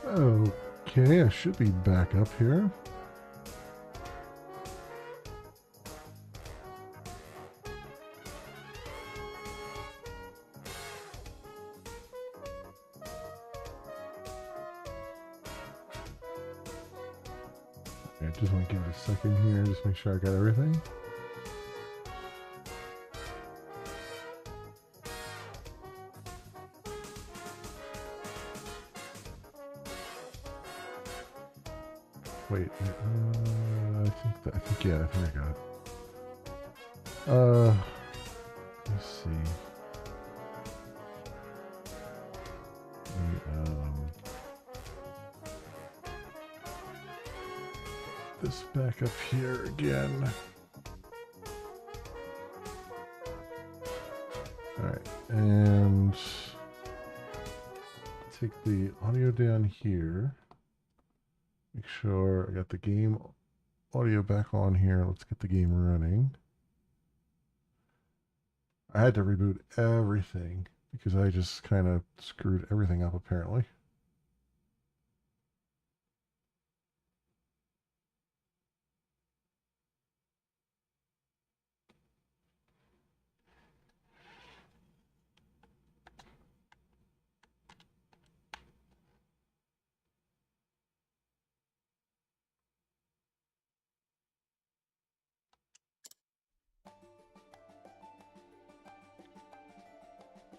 Okay, I should be back up here. I just want to give it a second here, just make sure I got everything. Wait, I think yeah, I think I got it. Let's see. This back up here again. Alright, and take the audio down here. Make sure I got the game audio back on here. Let's get the game running. I had to reboot everything because I just kind of screwed everything up apparently.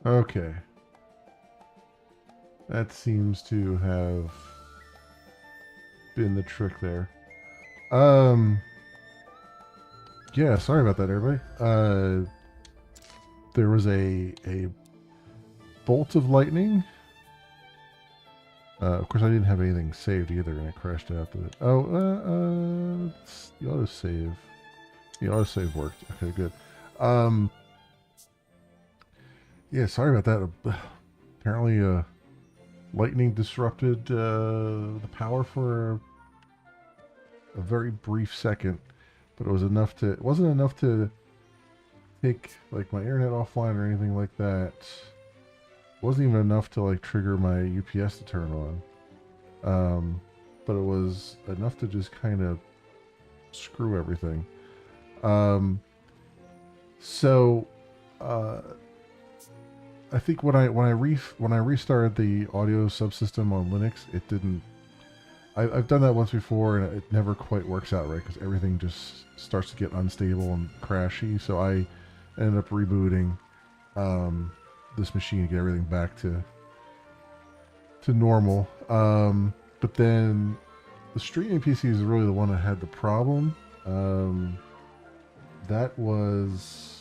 Okay. That seems to have been the trick there. Yeah, sorry about that, everybody. There was a bolt of lightning. Of course, I didn't have anything saved either, and it crashed out. The autosave. The autosave worked. Okay, good. Yeah, sorry about that. Apparently, lightning disrupted the power for a very brief second, but it was enough to. It wasn't enough to take like my internet offline or anything like that. It wasn't even enough to like trigger my UPS to turn on. But it was enough to just kind of screw everything. So I think when I restarted the audio subsystem on Linux, it didn't. I've done that once before, and it never quite works out right because everything just starts to get unstable and crashy. So I ended up rebooting this machine to get everything back to normal. But then the streaming PC is really the one that had the problem. That was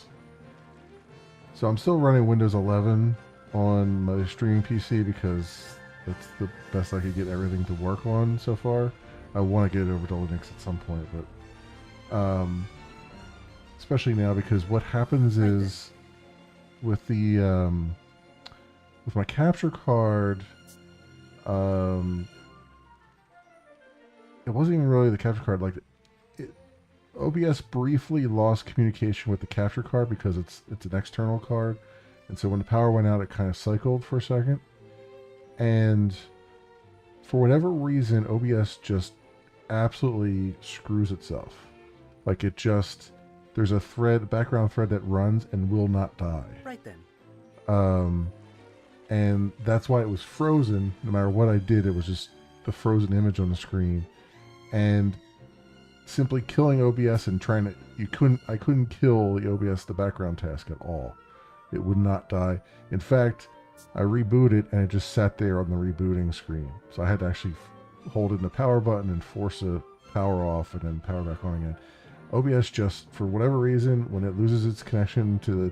so I'm still running Windows 11 on my streaming PC because that's the best I could get everything to work on so far. I want to get it over to Linux at some point, but especially now because what happens is with the with my capture card, it wasn't even really the capture card. Like OBS briefly lost communication with the capture card because it's an external card, and so when the power went out, it kind of cycled for a second, and for whatever reason, OBS just absolutely screws itself. Like it just there's a background thread that runs and will not die. Right then. And that's why it was frozen. No matter what I did, it was just the frozen image on the screen, and simply killing OBS and I couldn't kill the OBS the background task at all. It would not die. In fact, I rebooted and it just sat there on the rebooting screen. So I had to actually hold in the power button and force a power off and then power back on again. OBS just, for whatever reason, when it loses its connection to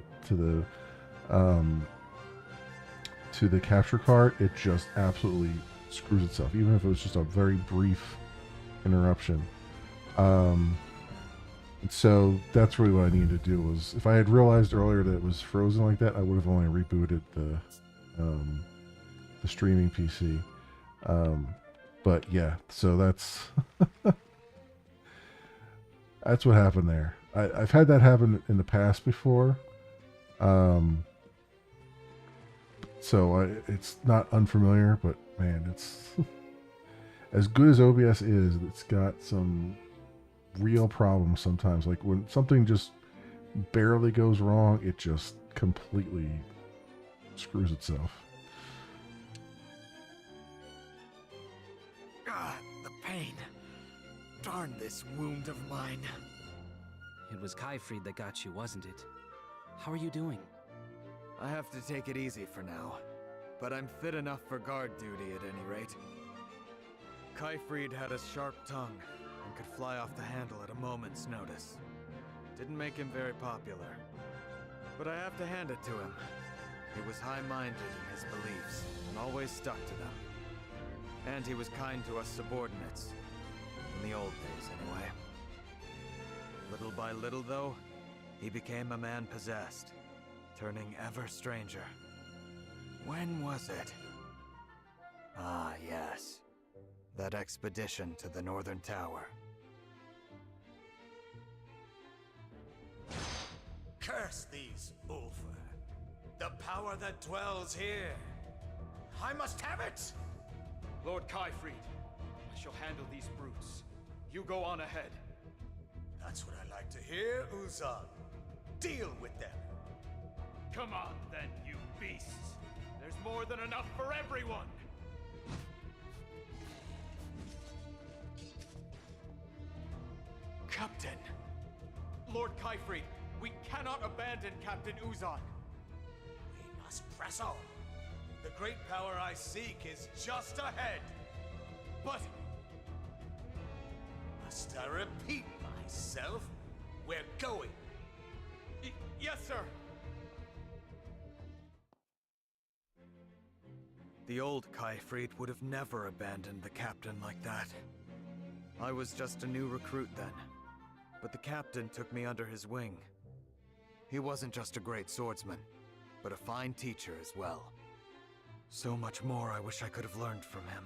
the capture card, it just absolutely screws itself, even if it was just a very brief interruption. And so that's really what I needed to do. Was if I had realized earlier that it was frozen like that, I would have only rebooted the streaming PC. But yeah, so that's that's what happened there. I've had that happen in the past before. So it's not unfamiliar, but man, as good as OBS is, it's got some real problems sometimes. Like when something just barely goes wrong, it just completely screws itself. Ah, the pain. Darn this wound of mine. It was Kaifried that got you, wasn't it? How are you doing? I have to take it easy for now, but I'm fit enough for guard duty at any rate. Kaifried had a sharp tongue and could fly off the handle at a moment's notice. Didn't make him very popular, but I have to hand it to him. He was high-minded in his beliefs and always stuck to them. And he was kind to us subordinates. In the old days, anyway. Little by little, though, he became a man possessed, turning ever stranger. When was it? Ah, yes. That expedition to the Northern Tower. Curse these, Ulfer. The power that dwells here. I must have it! Lord Kaifried, I shall handle these brutes. You go on ahead. That's what I like to hear, Uzan. Deal with them. Come on then, you beasts. There's more than enough for everyone. Captain! Lord Kaifried, we cannot abandon Captain Uzan. We must press on. The great power I seek is just ahead. But Must I repeat myself? We're going. yes, sir. The old Kaifried would have never abandoned the captain like that. I was just a new recruit then, but the captain took me under his wing. He wasn't just a great swordsman, but a fine teacher as well. So much more I wish I could have learned from him.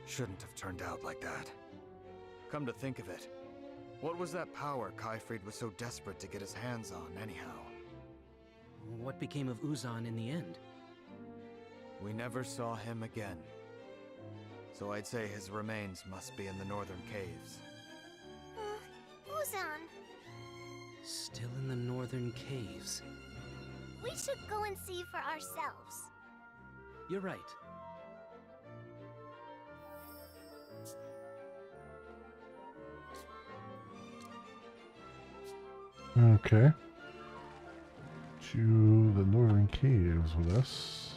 Shouldn't have turned out like that. Come to think of it, what was that power Kaifried was so desperate to get his hands on, anyhow? What became of Uzan in the end? We never saw him again. So I'd say his remains must be in the northern caves. Uzan, Still in the northern caves. we should go and see for ourselves. You're right. Okay. To the northern caves with us.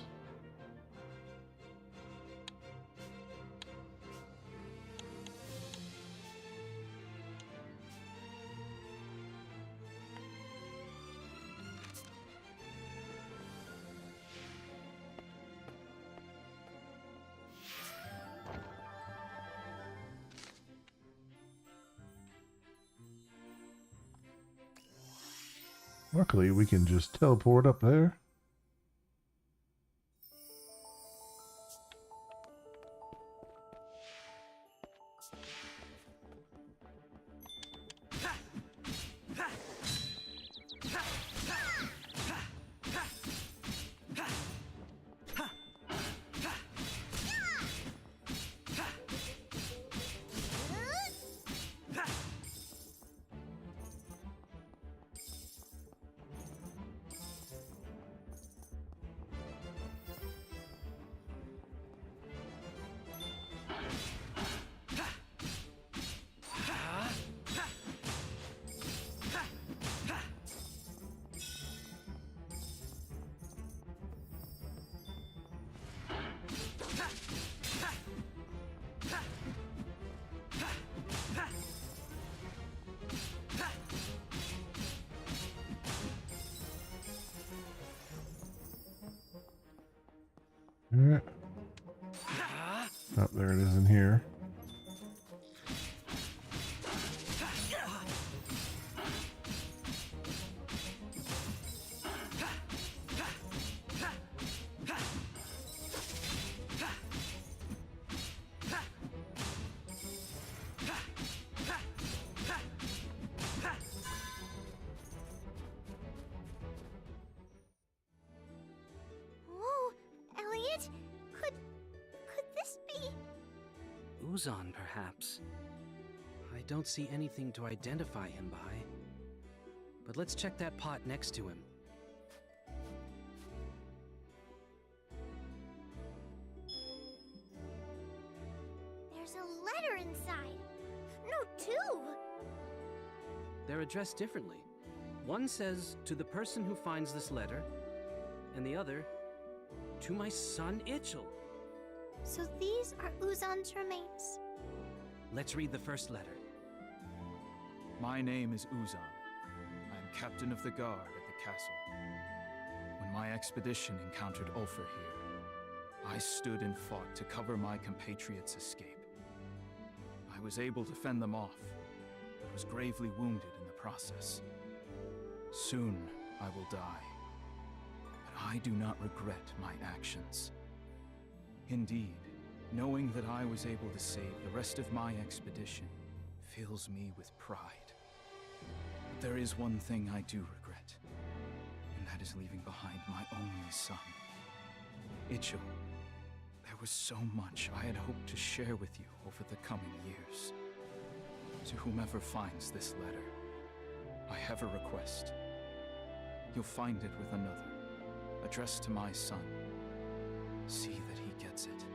Luckily, we can just teleport up there. Yeah. Oh, there it is in here. Whoa, Elliot, could this be? Uzan, perhaps. I don't see anything to identify him by. But let's check that pot next to him. There's a letter inside. No, two. They're addressed differently. One says, to the person who finds this letter, and the other, to my son Ichel. So these are Uzan's remains. Let's read the first letter. My name is Uzan. I am captain of the guard at the castle. When my expedition encountered Ulfr here, I stood and fought to cover my compatriots' escape. I was able to fend them off, but was gravely wounded in the process. Soon I will die, but I do not regret my actions. Indeed, knowing that I was able to save the rest of my expedition fills me with pride. But there is one thing I do regret, and that is leaving behind my only son. Ichel, there was so much I had hoped to share with you over the coming years. To whomever finds this letter, I have a request. You'll find it with another, addressed to my son. See that he gets it.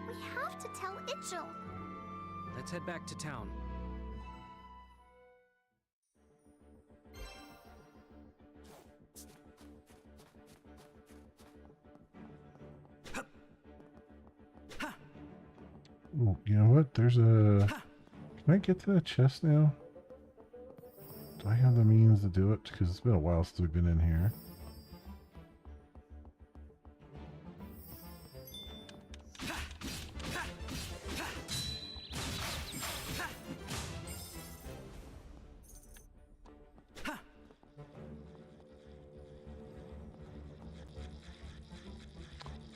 We have to tell Ichel. Let's head back to town. Ooh, you know what? There's a... Can I get to that chest now? Do I have the means to do it? Because it's been a while since we've been in here.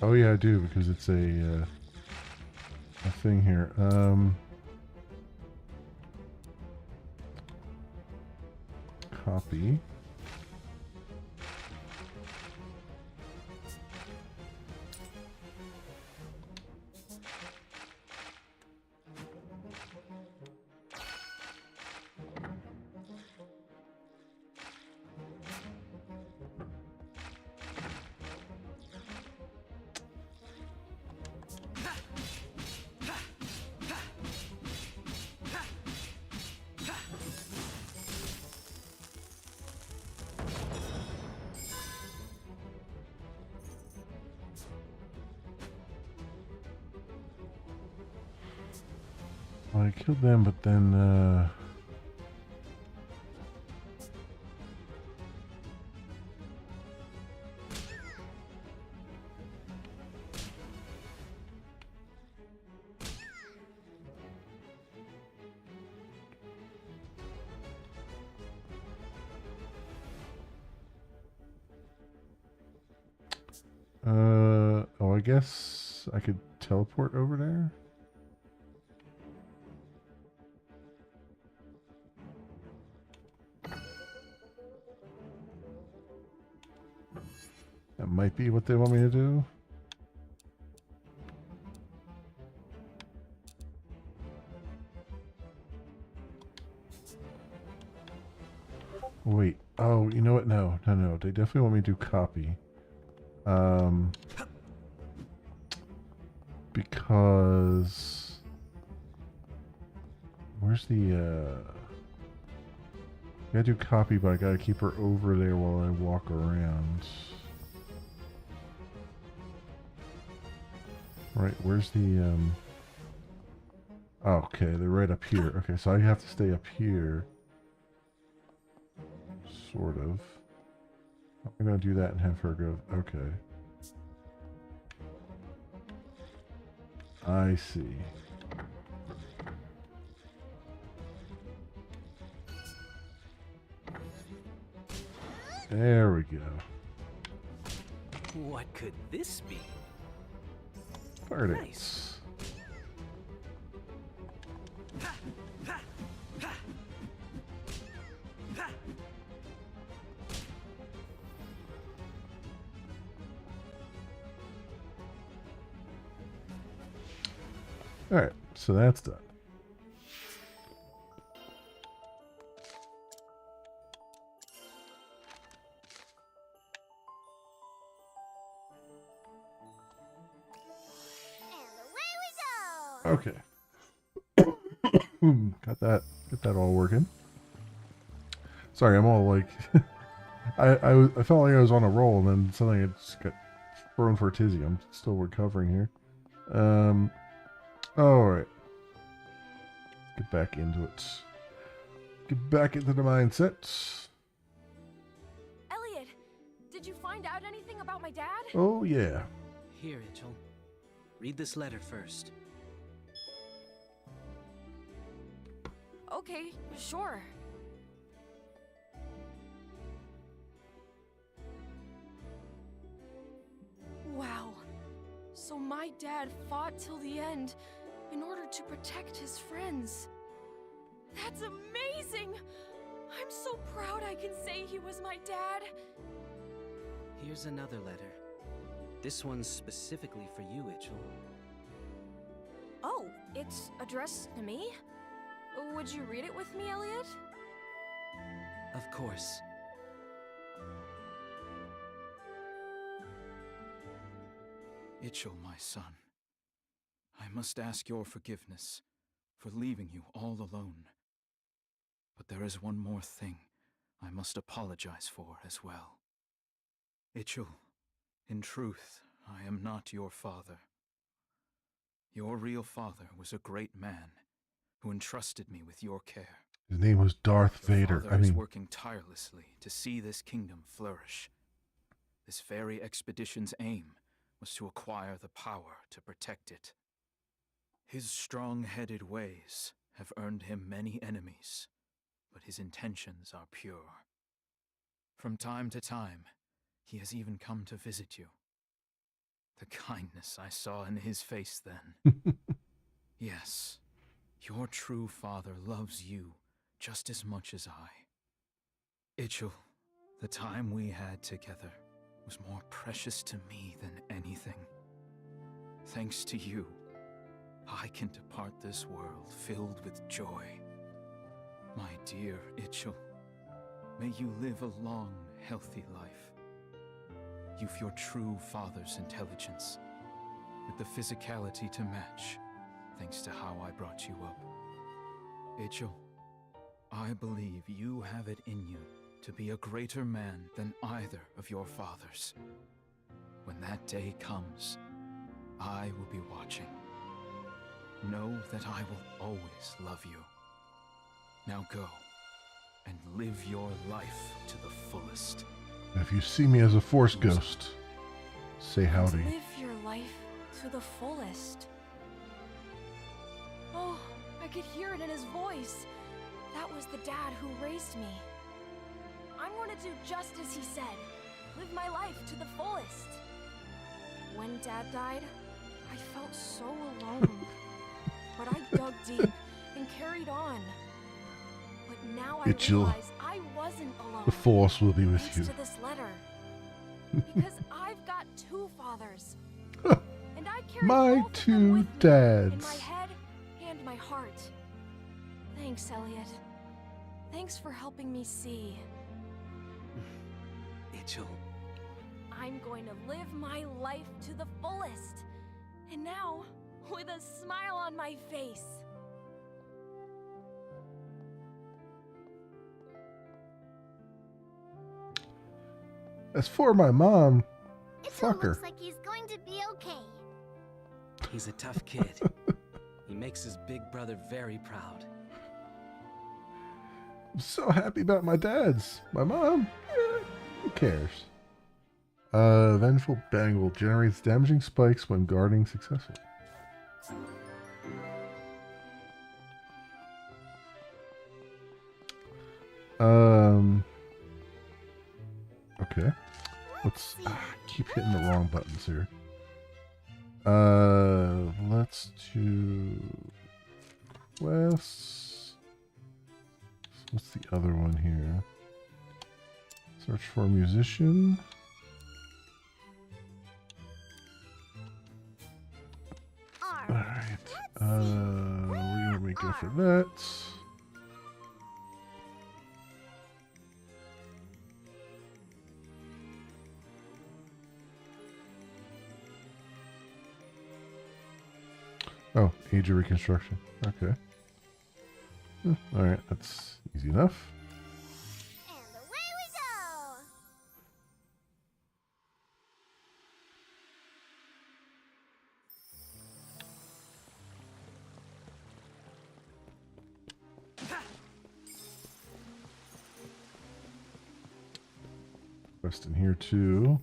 Oh yeah, I do, because it's a thing here. Copy. Well, I killed them, but then, oh, I guess I could teleport over there? That might be what they want me to do. Wait. Oh, you know what? No. They definitely want me to do copy. Because... Where's the, I gotta do copy, but I gotta keep her over there while I walk around. Right, where's the, oh, okay, they're right up here. Okay, so I have to stay up here. Sort of. I'm gonna do that and have her go, okay. I see. There we go. What could this be? Party. Nice. Alright, so that's done. And away we go! Okay. Got that all working. Sorry, I'm all like, I felt like I was on a roll, and then suddenly I just got thrown for a tizzy. I'm still recovering here. All right. Get back into it. Get back into the mindset. Elliot, did you find out anything about my dad? Oh yeah. Here, Itchel. Read this letter first. Okay, sure. Wow. So my dad fought till the end in order to protect his friends. That's amazing! I'm so proud I can say he was my dad. Here's another letter. This one's specifically for you, Itchel. Oh, it's addressed to me? Would you read it with me, Elliot? Of course. Itchel, my son, I must ask your forgiveness for leaving you all alone. But there is one more thing I must apologize for as well. Itchel, in truth, I am not your father. Your real father was a great man who entrusted me with your care. His name was Darth Vader. Father is working tirelessly to see this kingdom flourish. This very expedition's aim was to acquire the power to protect it. His strong-headed ways have earned him many enemies, but his intentions are pure. From time to time, he has even come to visit you. The kindness I saw in his face then. Yes, your true father loves you just as much as I. Itchel, the time we had together was more precious to me than anything. Thanks to you, I can depart this world filled with joy. My dear Itchel, may you live a long, healthy life. You've your true father's intelligence, with the physicality to match, thanks to how I brought you up. Itchel, I believe you have it in you to be a greater man than either of your fathers. When that day comes, I will be watching. Know that I will always love you. Now go, and live your life to the fullest. If you see me as a Force ghost, say howdy. Live your life to the fullest. Oh, I could hear it in his voice. That was the dad who raised me. I'm going to do just as he said. Live my life to the fullest. When Dad died, I felt so alone. But I dug deep and carried on. But now I realize I wasn't alone. The Force will be with Thanks you. to this letter. Because I've got two fathers. And I carry My both of them two with me dads. in my head and my heart. Thanks, Elliot. Thanks for helping me see. Itchel. I'm going to live my life to the fullest. And now, with a smile on my face. As for my mom, It fuck her. looks like he's going to be okay. He's a tough kid. He makes his big brother very proud. I'm so happy about my dads. My mom, who cares? Vengeful Bangle generates damaging spikes when guarding successfully. Okay. Let's keep hitting the wrong buttons here. Let's do quests. What's the other one here? Search for a musician. Alright, Alright. let's see. for that. Oh, age of reconstruction. Okay. Alright, that's easy enough. And away we go! Quest in here too.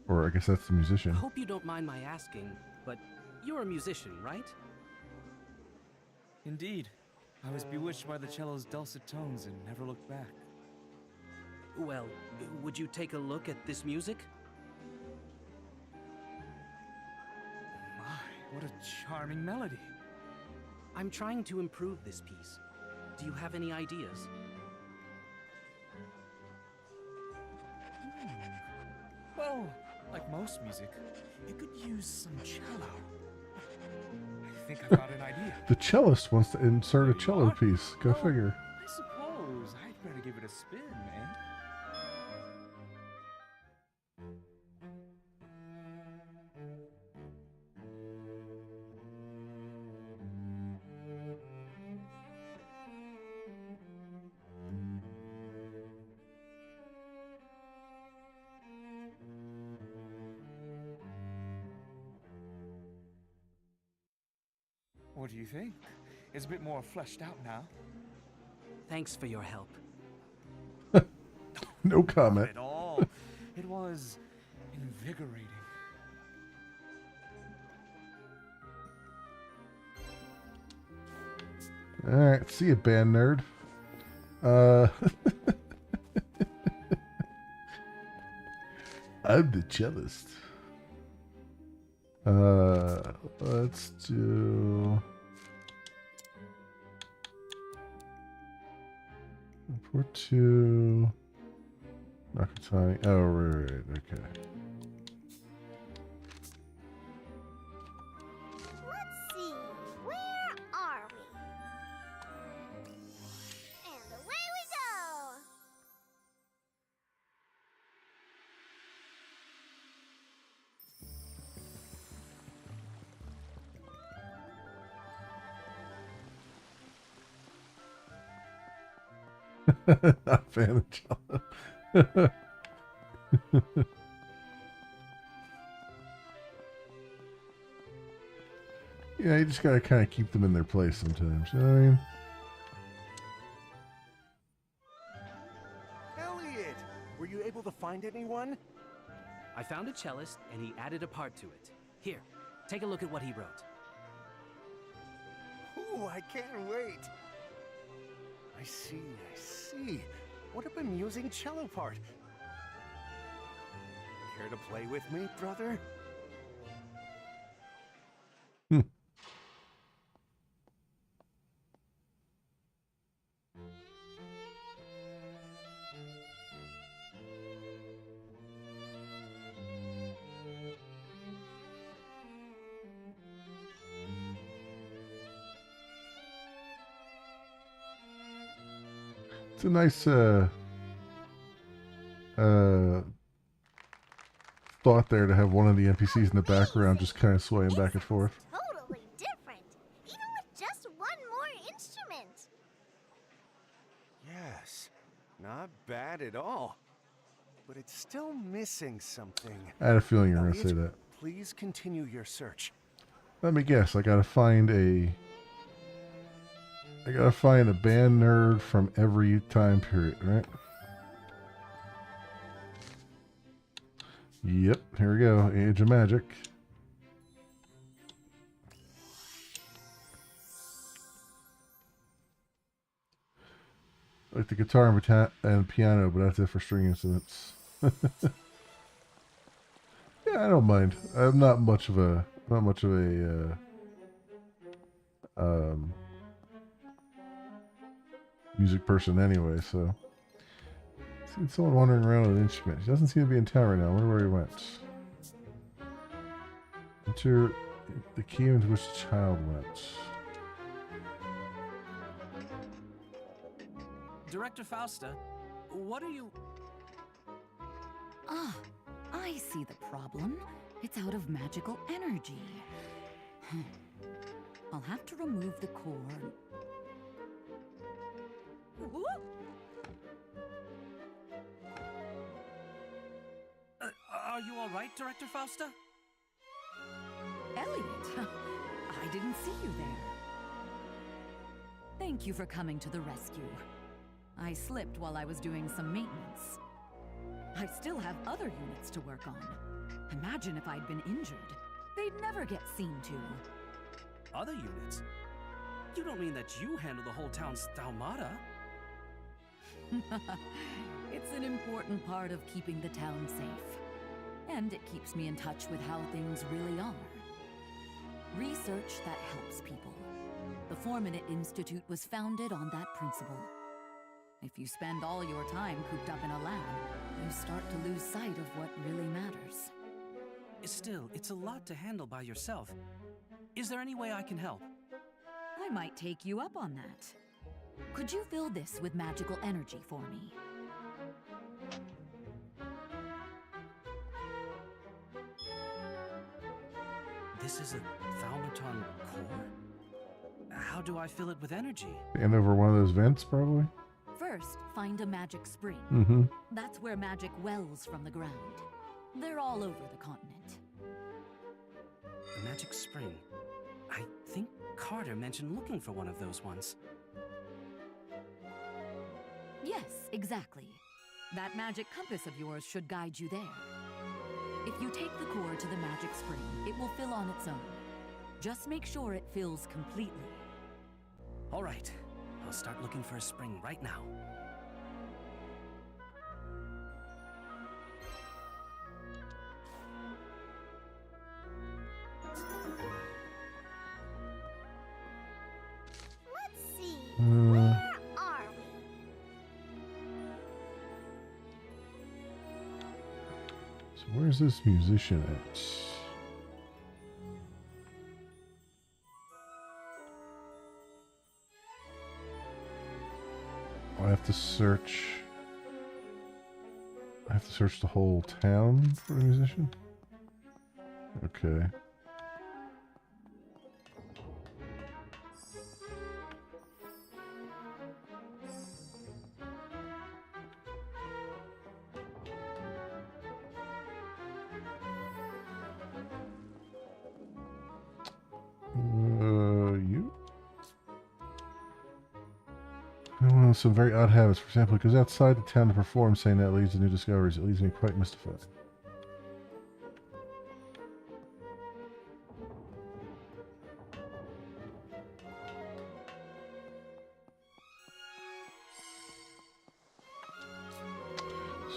Or I guess that's the musician. I hope you don't mind my asking, but you're a musician, right? Indeed. I was bewitched by the cello's dulcet tones and never looked back. Well, would you take a look at this music? My, what a charming melody. I'm trying to improve this piece. Do you have any ideas? Well, like most music, it could use some cello. I think I've got an idea. The cellist wants to insert a cello piece. Go figure. I suppose I'd better give it a spin, eh? What do you think? It's a bit more fleshed out now. Thanks for your help. No comment. Not at all. It was invigorating. Alright, see you, band nerd. I'm the cellist. Let's do... Import to... Nakatani. Oh, right, okay. Let's see, where are we? And away we go! Not a fan of cello. Yeah, you just gotta kind of keep them in their place sometimes. You know what I mean? Elliot! Were you able to find anyone? I found a cellist, and he added a part to it. Here, take a look at what he wrote. Ooh, I can't wait! I see, I see. What a bemusing cello part. Care to play with me, brother? It's a nice thought there to have one of the NPCs in the background just kind of swaying back and forth. Totally different, even with just one more instrument. Yes, not bad at all. But it's still missing something. I had a feeling you were going to say Elliot, that. please continue your search. Let me guess. I gotta find a band nerd from every time period, right? Yep, here we go. Age of Magic. Like the guitar and piano, but that's it for string instruments. Yeah, I don't mind. I'm not much of a music person anyway, so. See someone wandering around with an instrument. He doesn't seem to be in town right now. I wonder where he went. Enter The key into which the child went. Director Fausta, what are you... Ah, I see the problem. It's out of magical energy. I'll have to remove the core. Are you all right, Director Fausta? Elliot, I didn't see you there. Thank you for coming to the rescue. I slipped while I was doing some maintenance. I still have other units to work on. Imagine if I'd been injured. They'd never get seen to. Other units? You don't mean that you handle the whole town's Staumata? It's an important part of keeping the town safe. And it keeps me in touch with how things really are. Research that helps people. The Forminate Institute was founded on that principle. If you spend all your time cooped up in a lab, you start to lose sight of what really matters. Still, it's a lot to handle by yourself. Is there any way I can help? I might take you up on that. Could you fill this with magical energy for me? This is a Thaumaton core? How do I fill it with energy? And over one of those vents, probably? First, find a magic spring. Mm-hmm. That's where magic wells from the ground. They're all over the continent. A magic spring. I think Carter mentioned looking for one of those once. Yes, exactly. That magic compass of yours should guide you there. If you take the core to the magic spring, it will fill on its own. Just make sure it fills completely. All right. I'll start looking for a spring right now. Let's see. Where are we? So where's this musician at? I have to search. I have to search the whole town for a musician? Okay. You? Well, some very odd habits. For example, he goes outside the town to perform, saying that leads to new discoveries. It leaves me quite mystified.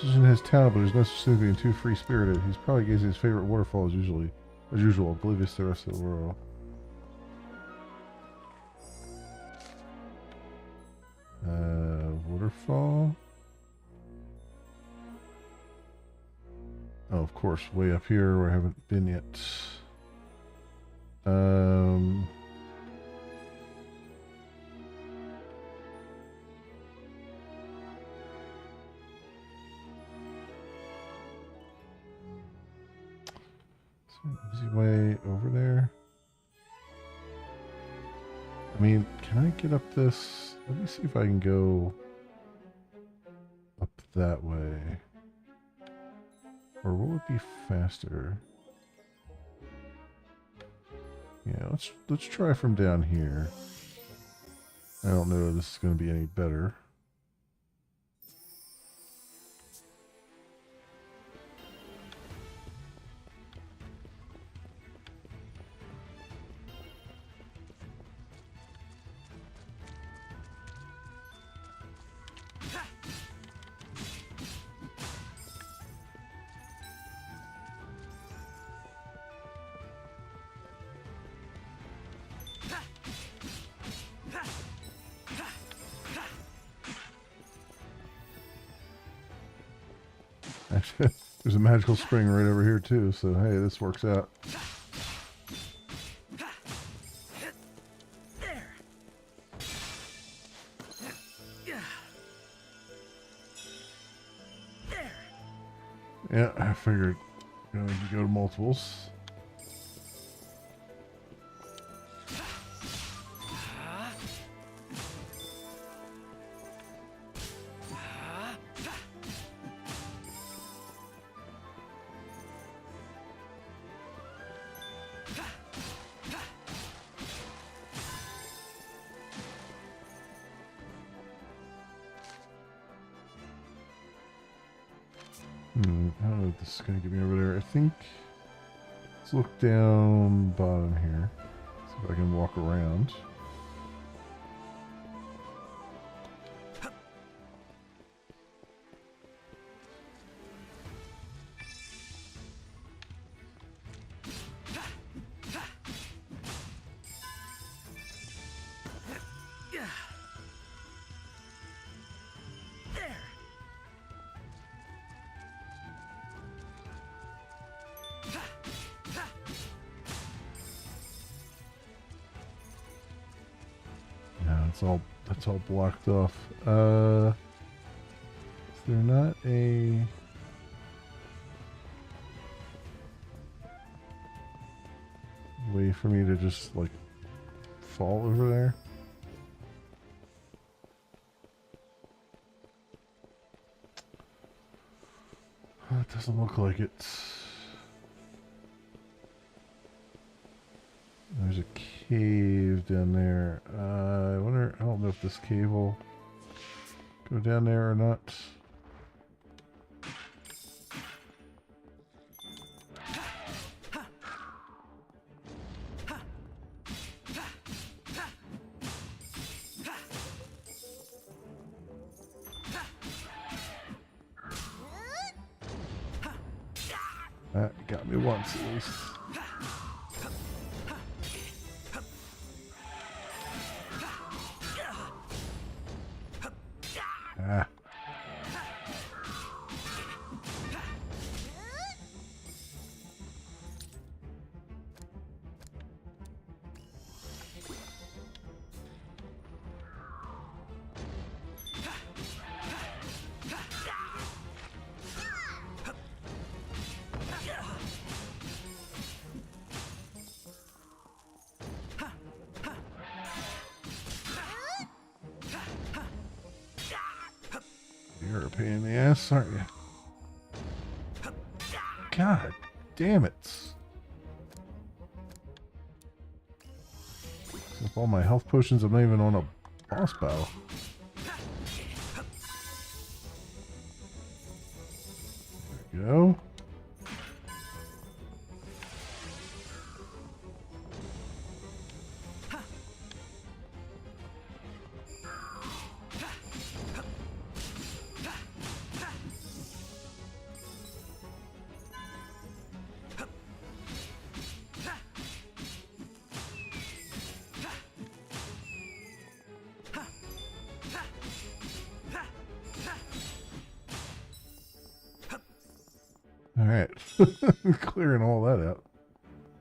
Susan has talent, but there's no such thing as being too free-spirited. He's probably gazing his favorite waterfall as usual, oblivious to the rest of the world. Waterfall. Oh, of course, way up here where I haven't been yet. Easy way over there. I mean, can I get up this? Let me see if I can go up that way. Or will it be faster? Yeah, let's try from down here. I don't know if this is going to be any better. Actually, there's a magical spring right over here too, so hey, this works out. Yeah, I figured we could go to multiples. I don't know if this is going to get me over there. I think... Let's look down bottom here. See if I can walk around. That's all blocked off. Is there not a way for me to just like fall over there? It doesn't look like it. There's a cave down there. I wonder, I don't know if this cave will go down there or not. That got me once at least. Ah. You're a pain in the ass, aren't you? God damn it. With all my health potions, I'm not even on a boss battle. There we go. Alright. Clearing all that out.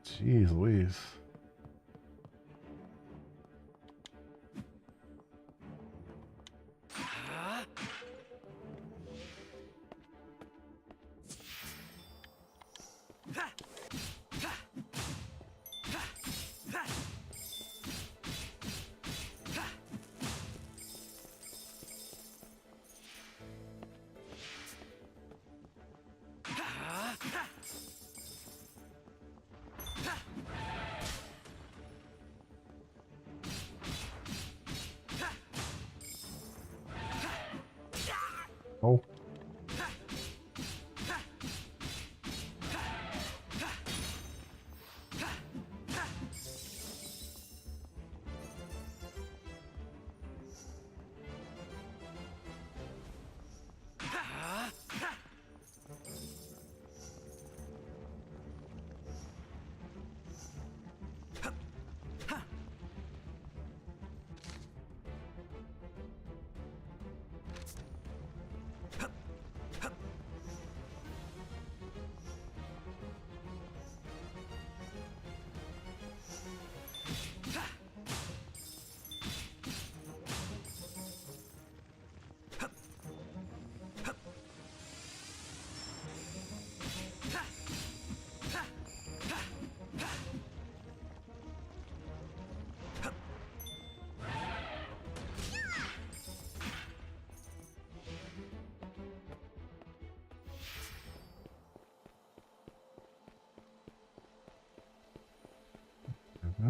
Jeez Louise. Oh.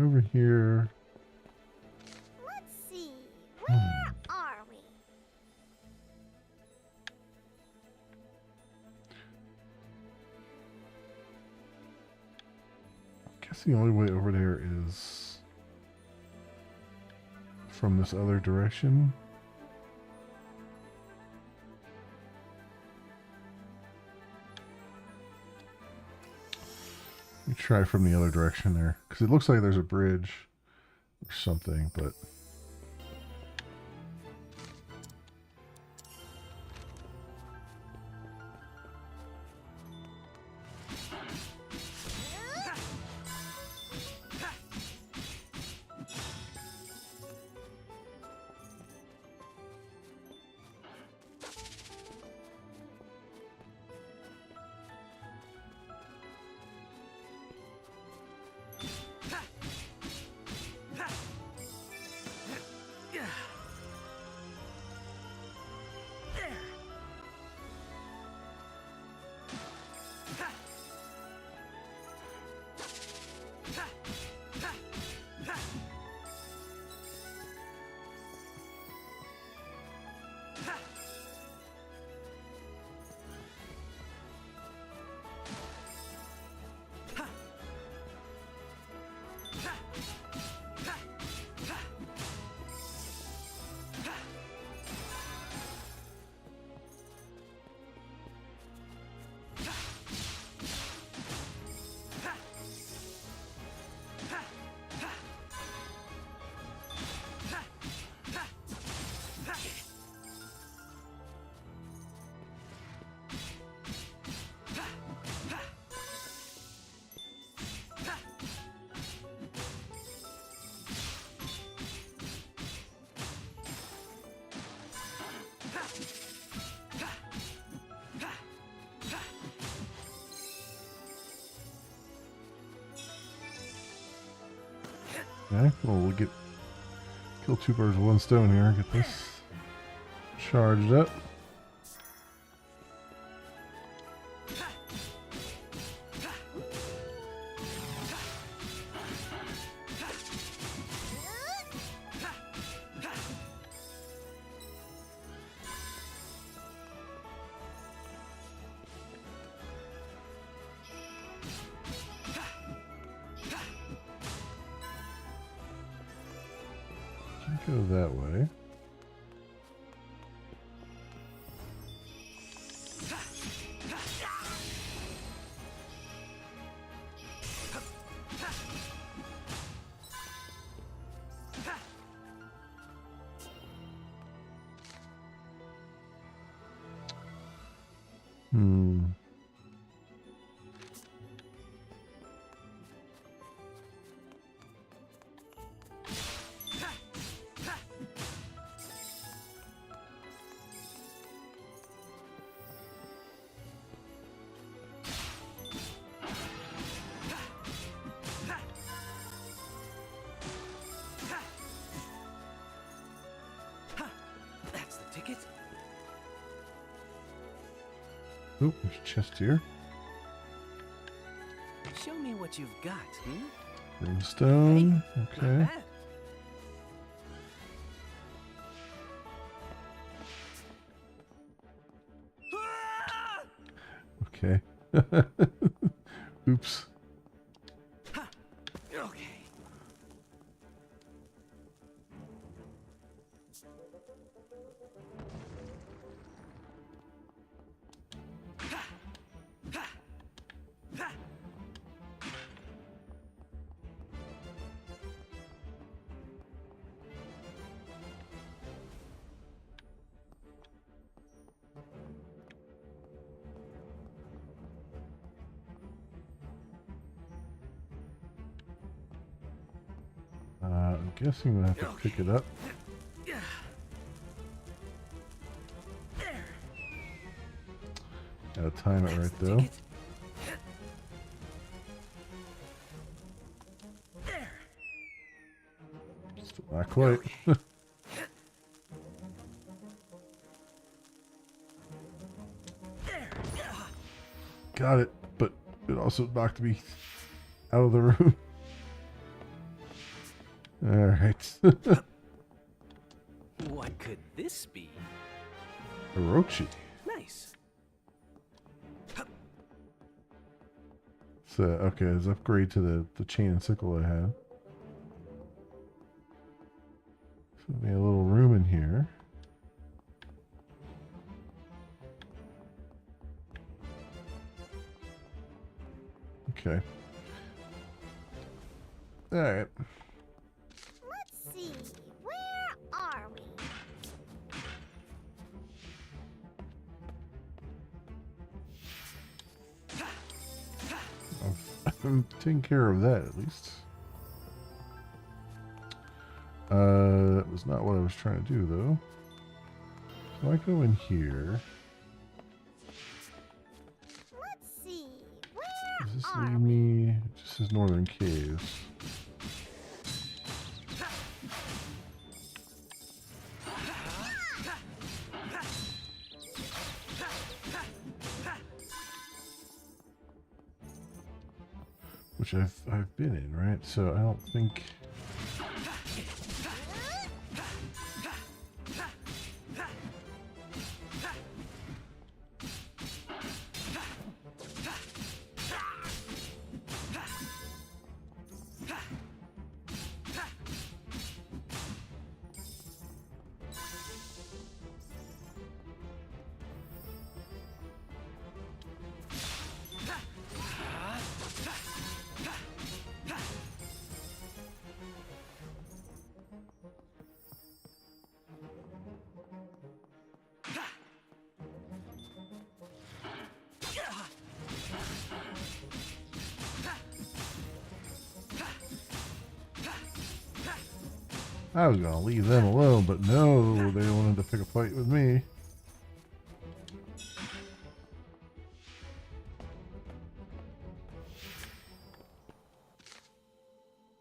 over here. Let's see. Where are we? I guess the only way over there is from this other direction. Let me try from the other direction there, because it looks like there's a bridge or something, but... Okay, well, we'll kill two birds with one stone here. Get this charged up. Go that way. Oh, there's a chest here. Show me what you've got, Brimstone. Okay. Okay. Oops. Okay. I'm guessing we'll have to pick it up. Gotta time it right though. Still not quite. Got it, but it also knocked me out of the room. Alright. What could this be? Orochi. Nice. So, okay, let's upgrade to the chain and sickle I had. So we have a little room in here. Okay. Alright. Let's see, where are we? I'm taking care of that at least. That was not what I was trying to do though. So I go in here. Let's see, where Does this are lead we? me? It just says Northern Caves. Which I've been in, right? So I don't think. I was gonna leave them alone, but no, they wanted to pick a fight with me.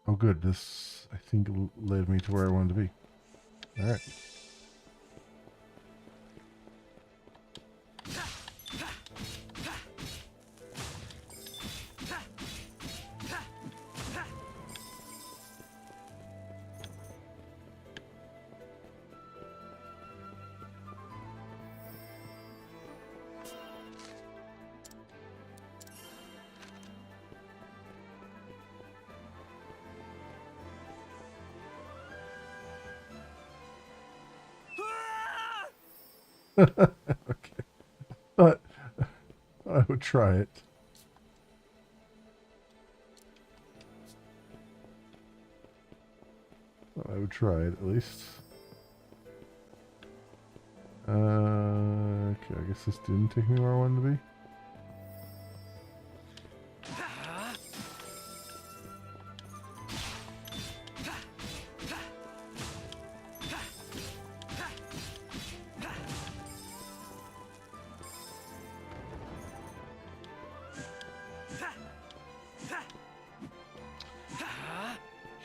Oh good, this I think led me to where I wanted to be. Alright. Okay. But I would try it. I would try it at least. Okay, I guess this didn't take me where I wanted to be.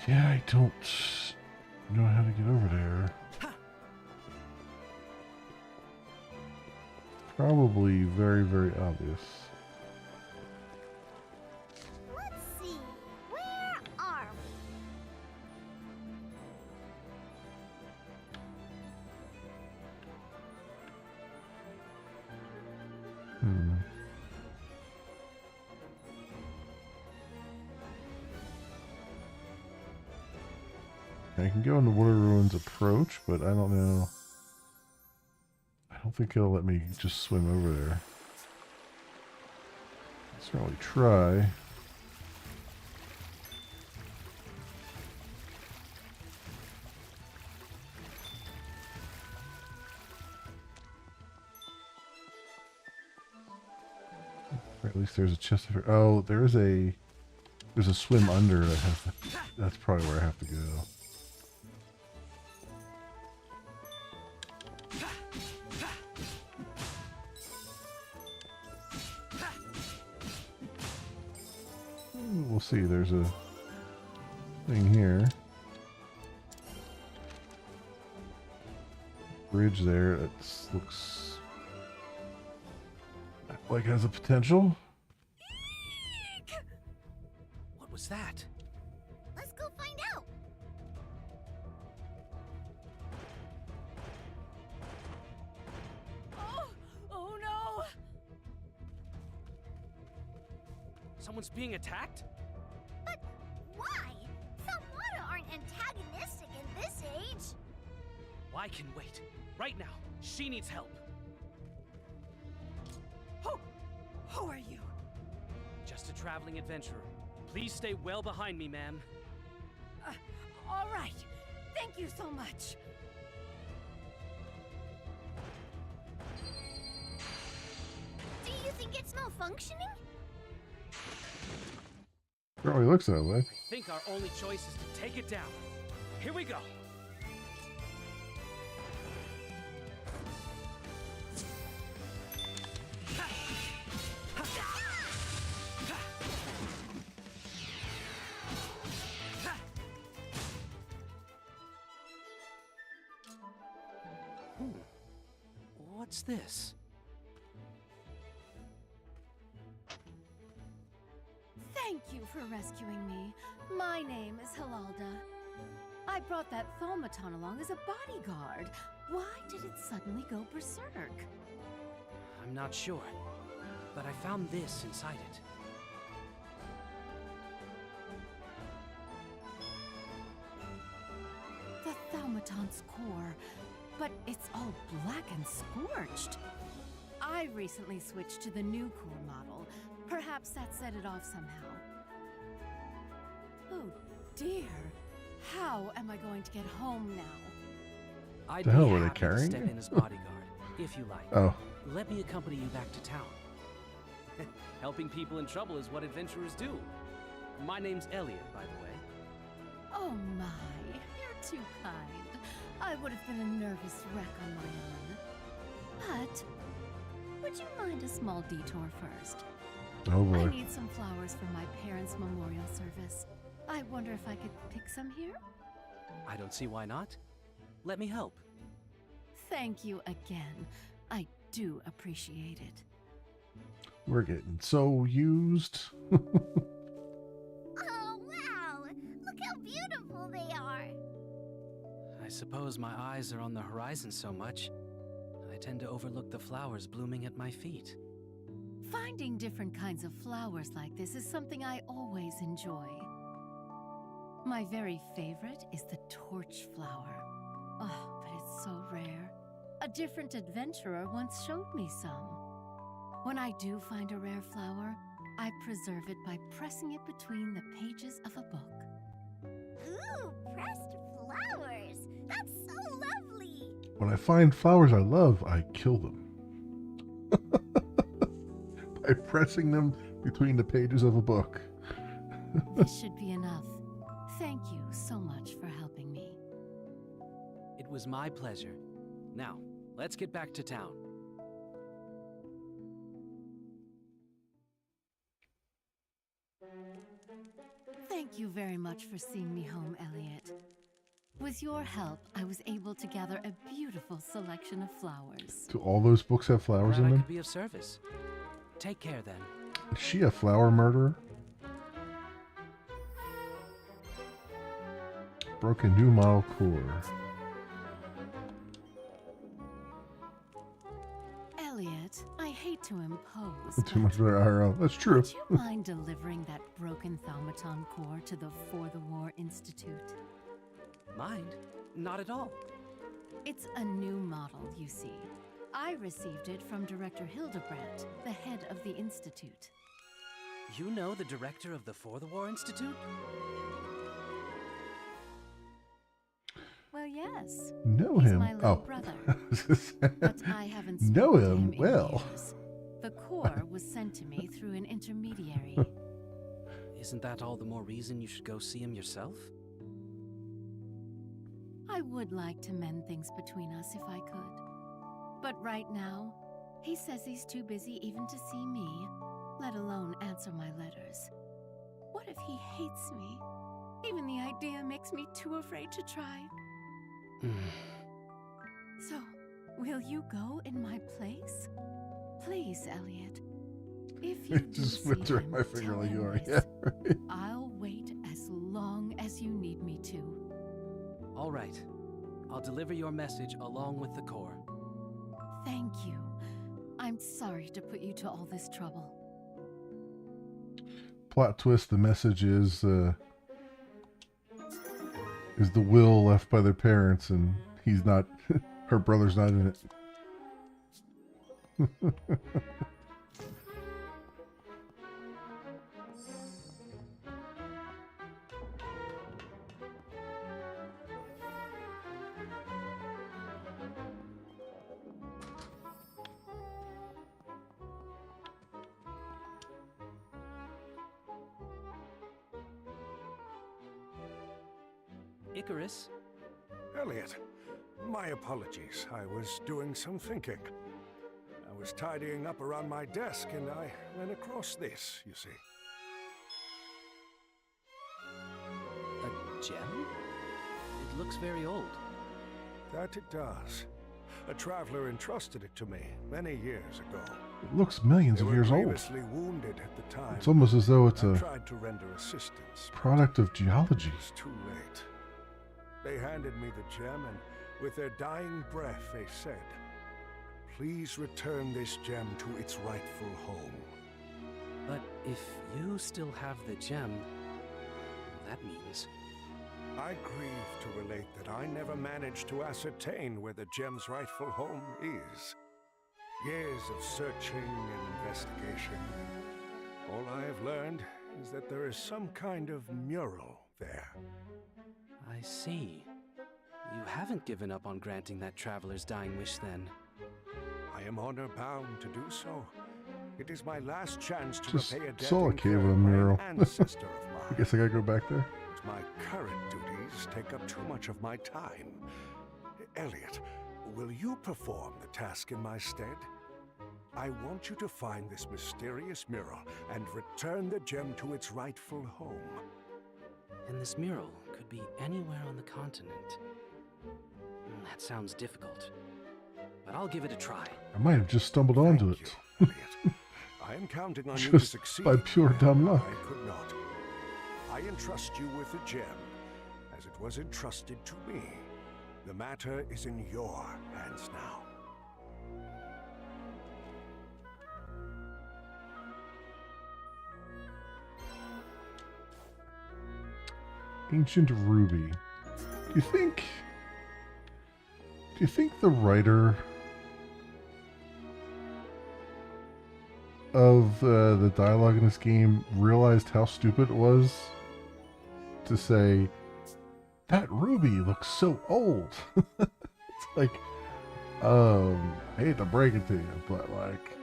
Yeah, I don't know how to get over there. Probably very, very obvious. Let's see, where are we? Hmm. I can go into Water Ruins approach, but I don't know. I don't think it'll let me just swim over there. Certainly try. Or at least there's a chest of. Oh, there's a swim under that has to, that's probably where I have to go. We'll see. There's a thing here. Bridge there. That looks like has a potential. What was that? Let's go find out. Someone's being attacked? But why? Thelmata aren't antagonistic in this age. Why can wait? Right now, she needs help. Who are you? Just a traveling adventurer. Please stay well behind me, ma'am. All right. Thank you so much. Do you think it's malfunctioning? Probably looks that way. I think our only choice is to take it down. Here we go. What's this? Thank you for rescuing me. My name is Hilalda. I brought that Thaumaton along as a bodyguard. Why did it suddenly go berserk? I'm not sure, but I found this inside it. The Thaumaton's core, but it's all black and scorched. I recently switched to the new core model. Perhaps that set it off somehow. Oh dear. How am I going to get home now? I'd The be hell were they happy to carrying step it? in as bodyguard, if you like. Oh, Let me accompany you back to town. Helping people in trouble is what adventurers do. My name's Elliot, by the way. Oh my, you're too kind. I would have been a nervous wreck on my own. But, would you mind a small detour first? oh I boy. need some flowers for my parents' memorial service. I wonder if I could pick some here? I don't see why not. Let me help. Thank you again. I do appreciate it. We're getting so used. Oh, wow! Look how beautiful they are! I suppose my eyes are on the horizon so much, I tend to overlook the flowers blooming at my feet. Finding different kinds of flowers like this is something I always enjoy. My very favorite is the torch flower. Oh, but it's so rare. A different adventurer once showed me some. When I do find a rare flower, I preserve it by pressing it between the pages of a book. Ooh, pressed flowers! That's so lovely! When I find flowers I love, I kill them. By pressing them between the pages of a book. This should be enough. Thank you so much for helping me. It was my pleasure. Now, let's get back to town. Thank you very much for seeing me home, Elliot. With your help, I was able to gather a beautiful selection of flowers. Do all those books have flowers Glad in I them? could be of service. Take care then. Is she a flower murderer? Broken new model core. Elliot, I hate to impose, Too much for IRL. That's true. would you mind delivering that broken Thaumaton core to the For the War Institute? Mind? Not at all. It's a new model, you see. I received it from Director Hildebrandt, the head of the Institute. You know the director of the For the War Institute? Well, yes. Know He's him? my little Oh. brother. But I haven't spoken Know to him him in well. years. The core was sent to me through an intermediary. Isn't that all the more reason you should go see him yourself? I would like to mend things between us if I could. But right now, he says he's too busy even to see me, let alone answer my letters. What if he hates me? Even the idea makes me too afraid to try. So, will you go in my place? Please, Elliot. If you do Just see whipped around him, my finger tell like him you are. this. Yeah, right. I'll wait as long as you need me to. All right. I'll deliver your message along with the core. Thank you. I'm sorry to put you to all this trouble. plot twist, the message is the will left by their parents, and he's not, her brother's not in it. Icarus? Elliot, my apologies. I was doing some thinking. I was tidying up around my desk and I ran across this, you see. A gem? It looks very old. That it does. A traveler entrusted it to me many years ago. It looks millions They of were years old. grievously wounded at the time. It's almost as though it's I a tried to render assistance. product of geology. It was too late. They handed me the gem, and with their dying breath, they said, "Please return this gem to its rightful home." But if you still have the gem, that means... I grieve to relate that I never managed to ascertain where the gem's rightful home is. Years of searching and investigation. All I have learned is that there is some kind of mural there. I see. You haven't given up on granting that traveler's dying wish, then. I am honor-bound to do so. It is my last chance to Just repay a debt saw a cave incurred with a by an mural. ancestor of I mine. guess I gotta go back there. But my current duties take up too much of my time. Elliot, will you perform the task in my stead? I want you to find this mysterious mural and return the gem to its rightful home. And this mural could be anywhere on the continent. That sounds difficult. But I'll give it a try. I might have just stumbled onto Thank it. you, Elliot. I am counting on you to Just succeed. by pure dumb luck. I could not. I entrust you with the gem, as it was entrusted to me. The matter is in your hands now. Ancient Ruby. Do you think the writer of the dialogue in this game realized how stupid it was to say that ruby looks so old? It's like, I hate to break it to you, but like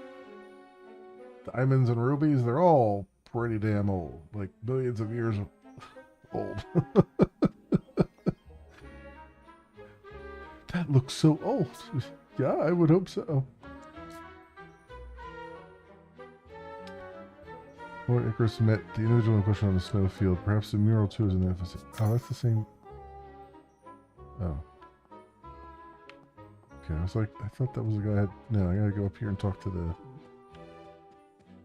diamonds and rubies, they're all pretty damn old, like millions of years old. That looks so old. Yeah, I would hope so. Lord Icarus met the individual in question on the snowfield. Perhaps the mural too is an emphasis. Oh, that's the same. Oh. Okay, I was like, I thought that was the guy. No, I gotta go up here and talk to the.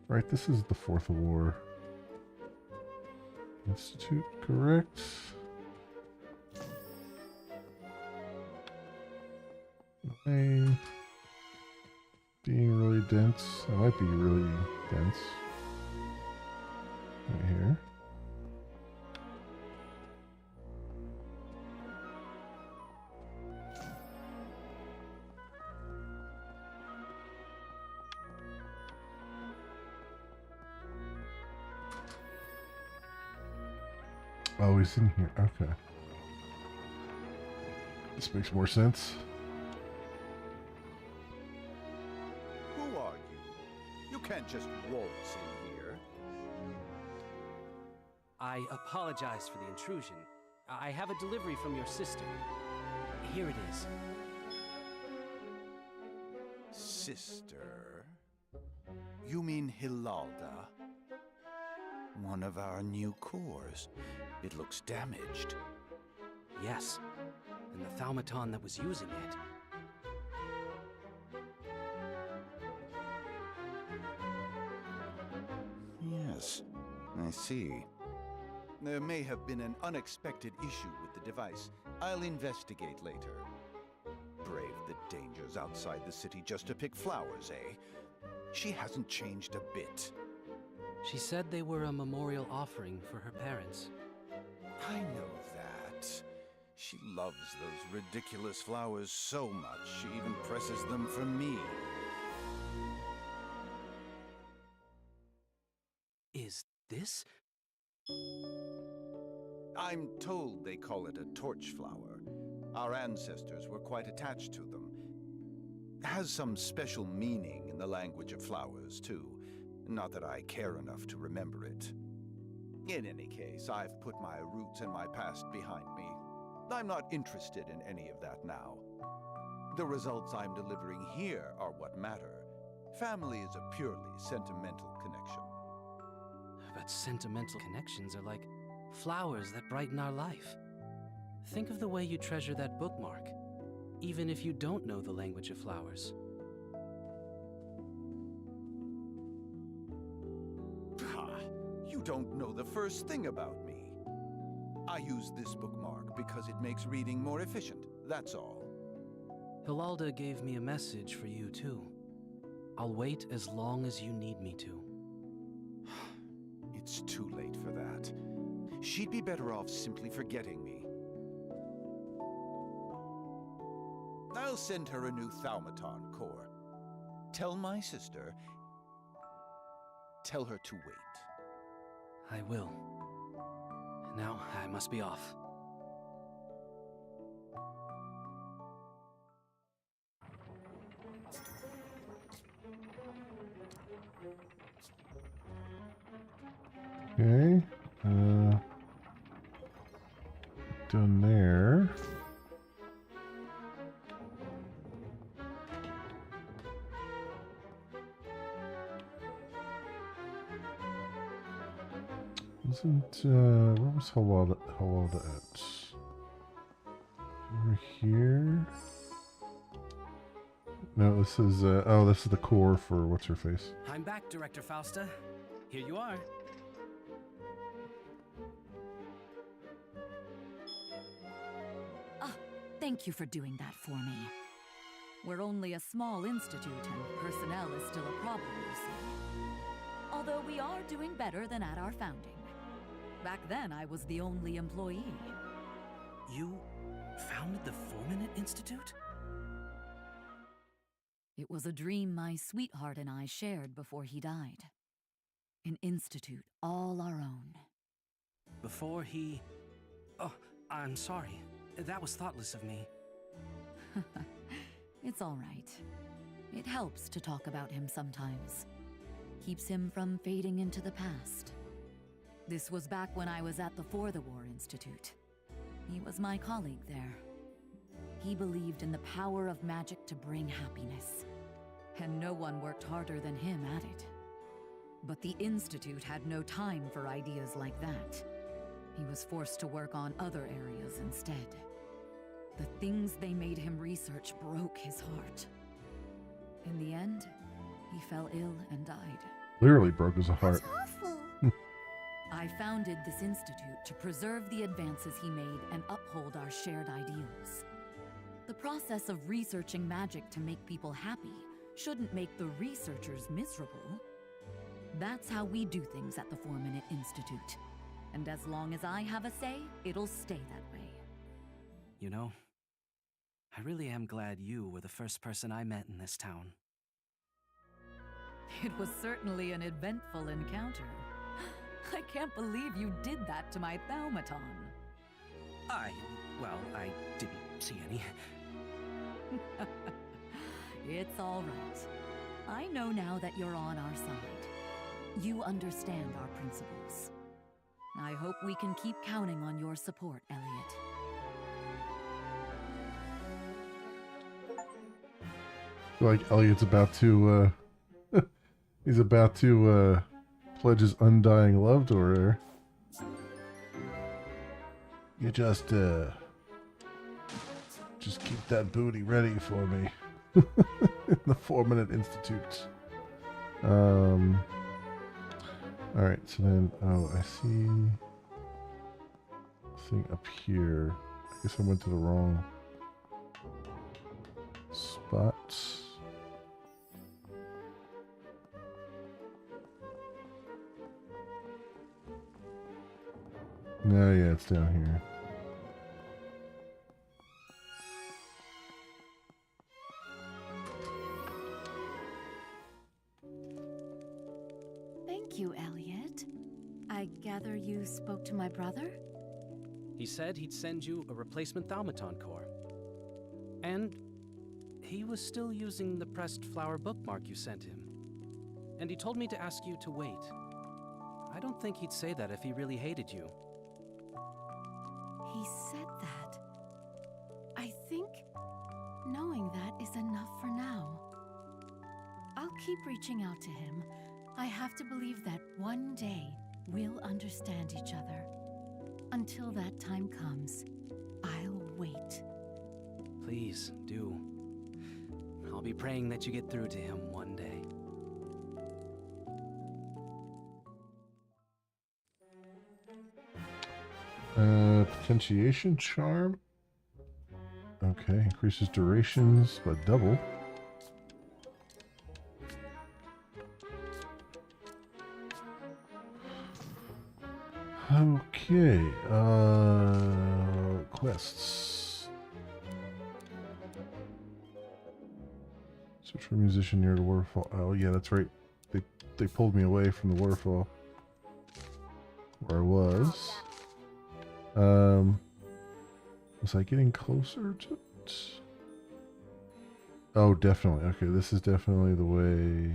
Right, this is the Fourth War Institute, correct? Being really dense. That might be really dense. Right here. Oh, he's in here. Okay. This makes more sense. Who are you? You can't just waltz in here. I apologize for the intrusion. I have a delivery from your sister. Here it is. Sister? You mean Hilalda? One of our new cores. It looks damaged. Yes, and the thaumaton that was using it. Yes, I see. There may have been an unexpected issue with the device. I'll investigate later. Brave the dangers outside the city just to pick flowers, eh? She hasn't changed a bit. She said they were a memorial offering for her parents. I know that. She loves those ridiculous flowers so much, she even presses them for me. Is this? I'm told they call it a torch flower. Our ancestors were quite attached to them. Has some special meaning in the language of flowers, too. Not that I care enough to remember it. In any case, I've put my roots and my past behind me. I'm not interested in any of that now. The results I'm delivering here are what matter. Family is a purely sentimental connection. But sentimental connections are like flowers that brighten our life. Think of the way you treasure that bookmark, even if you don't know the language of flowers. Ha! You don't know the first thing about me. I use this bookmark because it makes reading more efficient, that's all. Hilalda gave me a message for you, too. I'll wait as long as you need me to. It's too late for that. She'd be better off simply forgetting me. I'll send her a new Thaumaton core. Tell my sister... Tell her to wait. I will. Now I must be off. Okay. Done there. Where was Hilalda at? Over here? No, this is, this is the core for what's-her-face. I'm back, Director Fausta. Here you are. Thank you for doing that for me. We're only a small institute and personnel is still a problem, you see. Although we are doing better than at our founding. Back then, I was the only employee. You founded the Fulminate Institute? It was a dream my sweetheart and I shared before he died. An institute all our own. Before he... Oh, I'm sorry. That was thoughtless of me. It's all right. It helps to talk about him sometimes. Keeps him from fading into the past. This was back when I was at the For the War Institute. He was my colleague there. He believed in the power of magic to bring happiness. And no one worked harder than him at it. But the Institute had no time for ideas like that. He was forced to work on other areas instead. The things they made him research broke his heart. In the end, he fell ill and died. Literally broke his heart. That's awful. I founded this institute to preserve the advances he made and uphold our shared ideals. The process of researching magic to make people happy shouldn't make the researchers miserable. That's how we do things at the Fulminate Institute. And as long as I have a say, it'll stay that way. You know, I really am glad you were the first person I met in this town. It was certainly an eventful encounter. I can't believe you did that to my Thaumaton. I didn't see any. It's all right. I know now that you're on our side. You understand our principles. I hope we can keep counting on your support, Elliot. I feel like Elliot's about to, he's about to, pledge his undying love to her. You just keep that booty ready for me. In the Fulminate Institute. Alright, so then, I see thing up here. I guess I went to the wrong spot. Oh, yeah, it's down here. Thank you, Elliot. I gather you spoke to my brother? He said he'd send you a replacement Thaumaton core. And he was still using the pressed flower bookmark you sent him. And he told me to ask you to wait. I don't think he'd say that if he really hated you. He said that. I think knowing that is enough for now. I'll keep reaching out to him. I have to believe that one day we'll understand each other. Until that time comes, I'll wait. Please, do. I'll be praying that you get through to him one day. Potentiation charm. Okay, increases durations by double. Okay, quests. Search for a musician near the waterfall. Oh yeah, that's right. They pulled me away from the waterfall where I was. Was I getting closer to it? Oh, definitely. Okay, this is definitely the way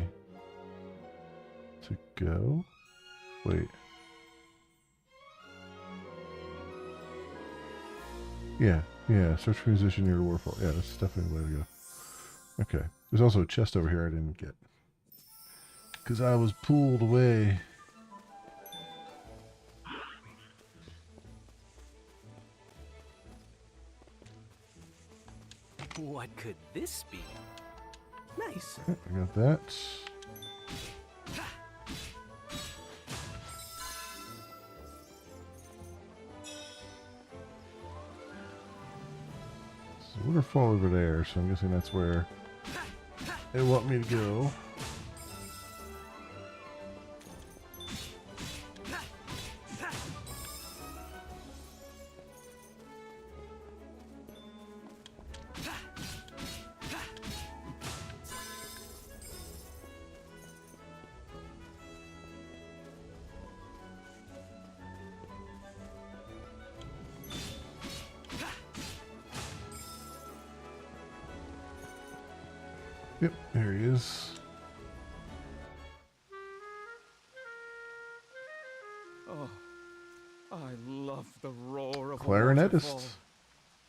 to go. Wait. Yeah, search for musician near the waterfall. Yeah, that's definitely the way to go. Okay. There's also a chest over here I didn't get. Because I was pulled away. What could this be? Nice. I got that. There's a waterfall over there, so I'm guessing that's where they want me to go. Yep, there he is. Oh, I love the roar of a Clarinetist. waterfall.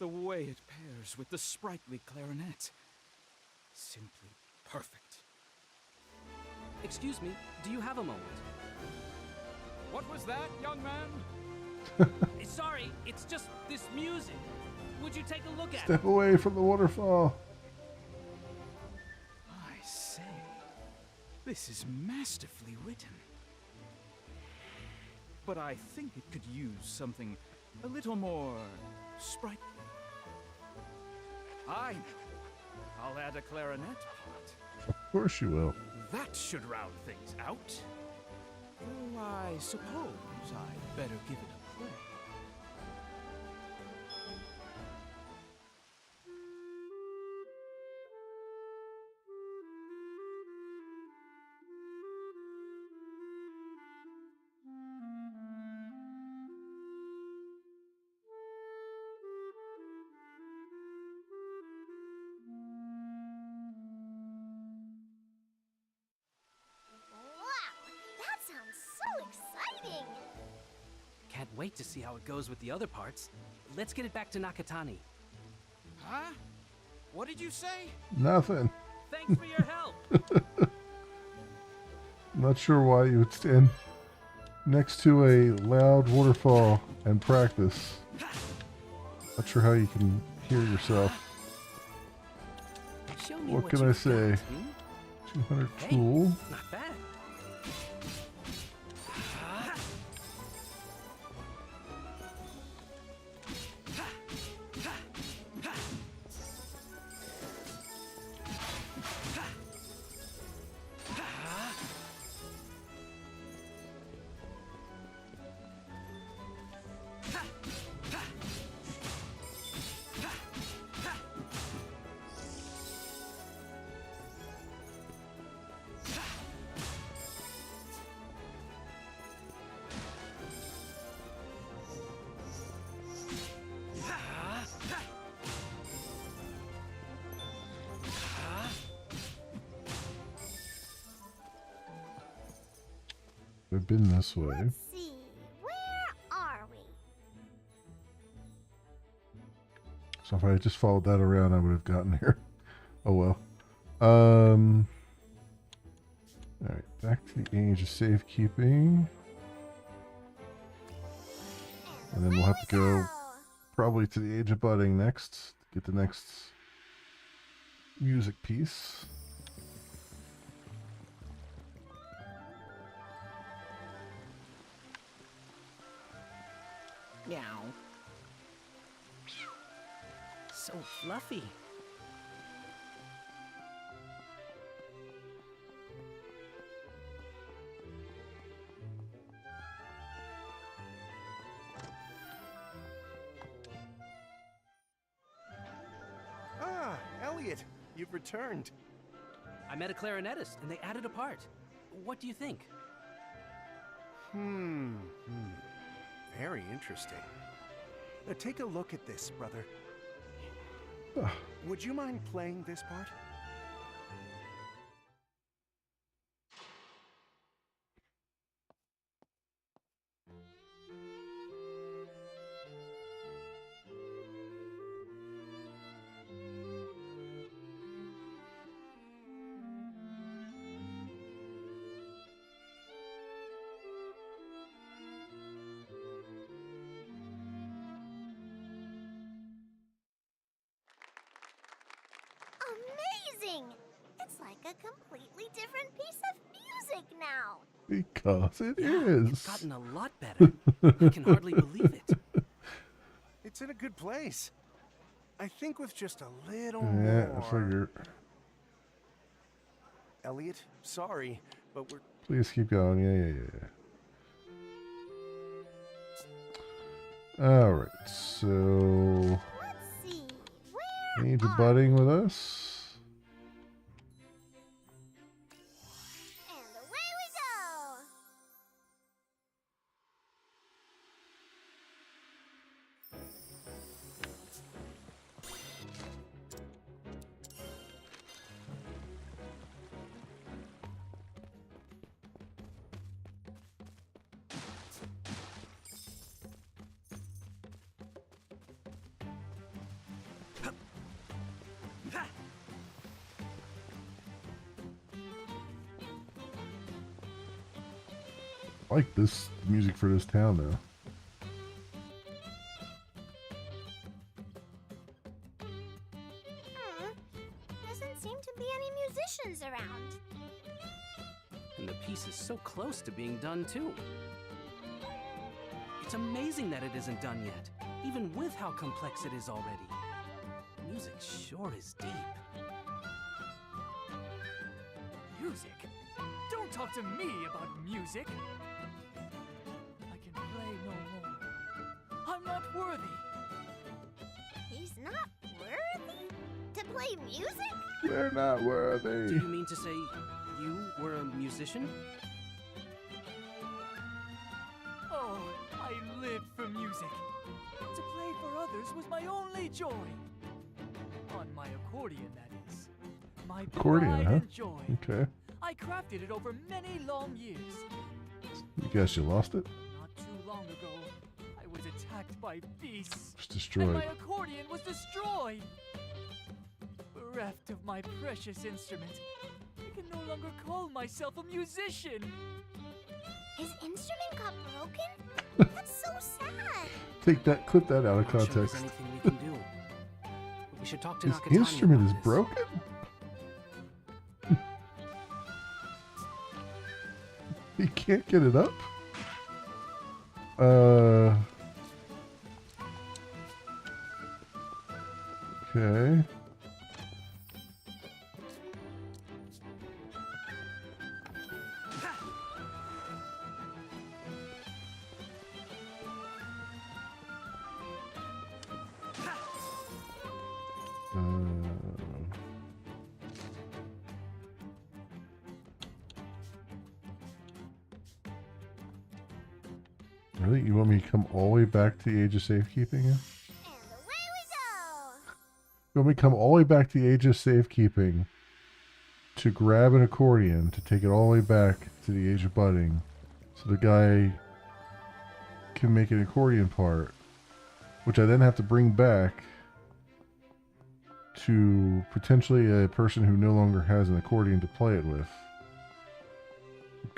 The way it pairs with the sprightly clarinet. Simply perfect. Excuse me, do you have a moment? What was that, young man? Sorry, it's just this music. Would you take a look at Step away from the waterfall. I say, this is masterfully written. But I think it could use something a little more sprightly. I know. I'll add a clarinet part. Of course you will. That should round things out. Though I suppose I'd better give it a play. Can't wait to see how it goes with the other parts. Let's get it back to Nakatani. Huh? What did you say? Nothing. Thanks for your help. I'm not sure why you would stand next to a loud waterfall and practice. Not sure how you can hear yourself. Show me What can I you've say? got, 200 Hey, tool. not bad. I've been this way. Let's see, where are we? So if I had just followed that around, I would have gotten here. Oh well. Alright, back to the Age of Safekeeping. And then we'll have to go probably to the Age of Budding next. Get the next music piece. Meow. So fluffy. Ah, Elliot, you've returned. I met a clarinetist, and they added a part. What do you think? Very interesting. Take a look at this, brother. Would you mind playing this part? Amazing! It's like a completely different piece of music now. Because it It's is. gotten a lot better. I can hardly believe it. It's in a good place. I think with just a little Yeah, more. I figure. Elliot, sorry, but we're... Please keep going. Yeah. Alright, so Let's see, where Age of are Budding with us. And away we go! I like this music for this town though. Doesn't seem to be any musicians around. And the piece is so close to being done, too. It's amazing that it isn't done yet, even with how complex it is already. The music sure is deep. Music? Don't talk to me about music! I can play no more. I'm not worthy! He's not worthy to play music? They're not Do worthy. you mean to say you were a musician? Oh, I lived for music. To play for others was my only joy. On my accordion, that is. My Accordion, pride huh? and joy. Okay. I crafted it over many long years. You guess you lost it? Not too long ago, I was attacked by beasts. It's And destroyed. my accordion was destroyed. Bereft of my precious instrument, I can no longer call myself a musician. His instrument got broken? That's so sad. Take that, clip that out of I'm not sure there's context. anything we can do. We should talk to His Nakatani instrument about is this. broken? He can't get it up? Okay. Really? You want me to come all the way back to the Age of Safekeeping? You want me to come all the way back to the Age of Safekeeping to grab an accordion to take it all the way back to the Age of Budding So the guy can make an accordion part, which I then have to bring back to potentially a person who no longer has an accordion to play it with.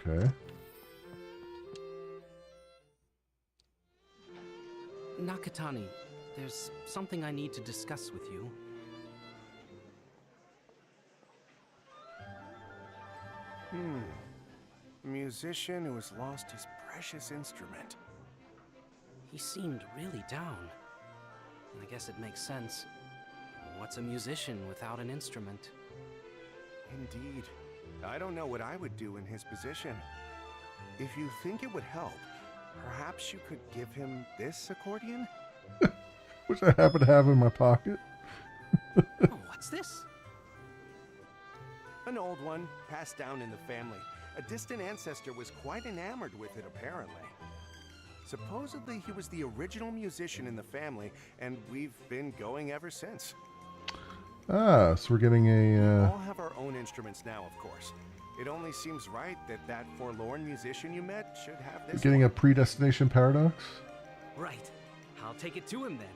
Okay. Nakatani, there's something I need to discuss with you. A musician who has lost his precious instrument. He seemed really down. I guess it makes sense. What's a musician without an instrument? Indeed. I don't know what I would do in his position. If you think it would help, perhaps you could give him this accordion? Which I happen to have in my pocket. Oh, what's this? An old one, passed down in the family. A distant ancestor was quite enamored with it, apparently. Supposedly, he was the original musician in the family, and we've been going ever since. Ah, so we're getting We a... all have our own instruments now, of course. It only seems right that that forlorn musician you met should have this getting one. a predestination paradox? Right. I'll take it to him then.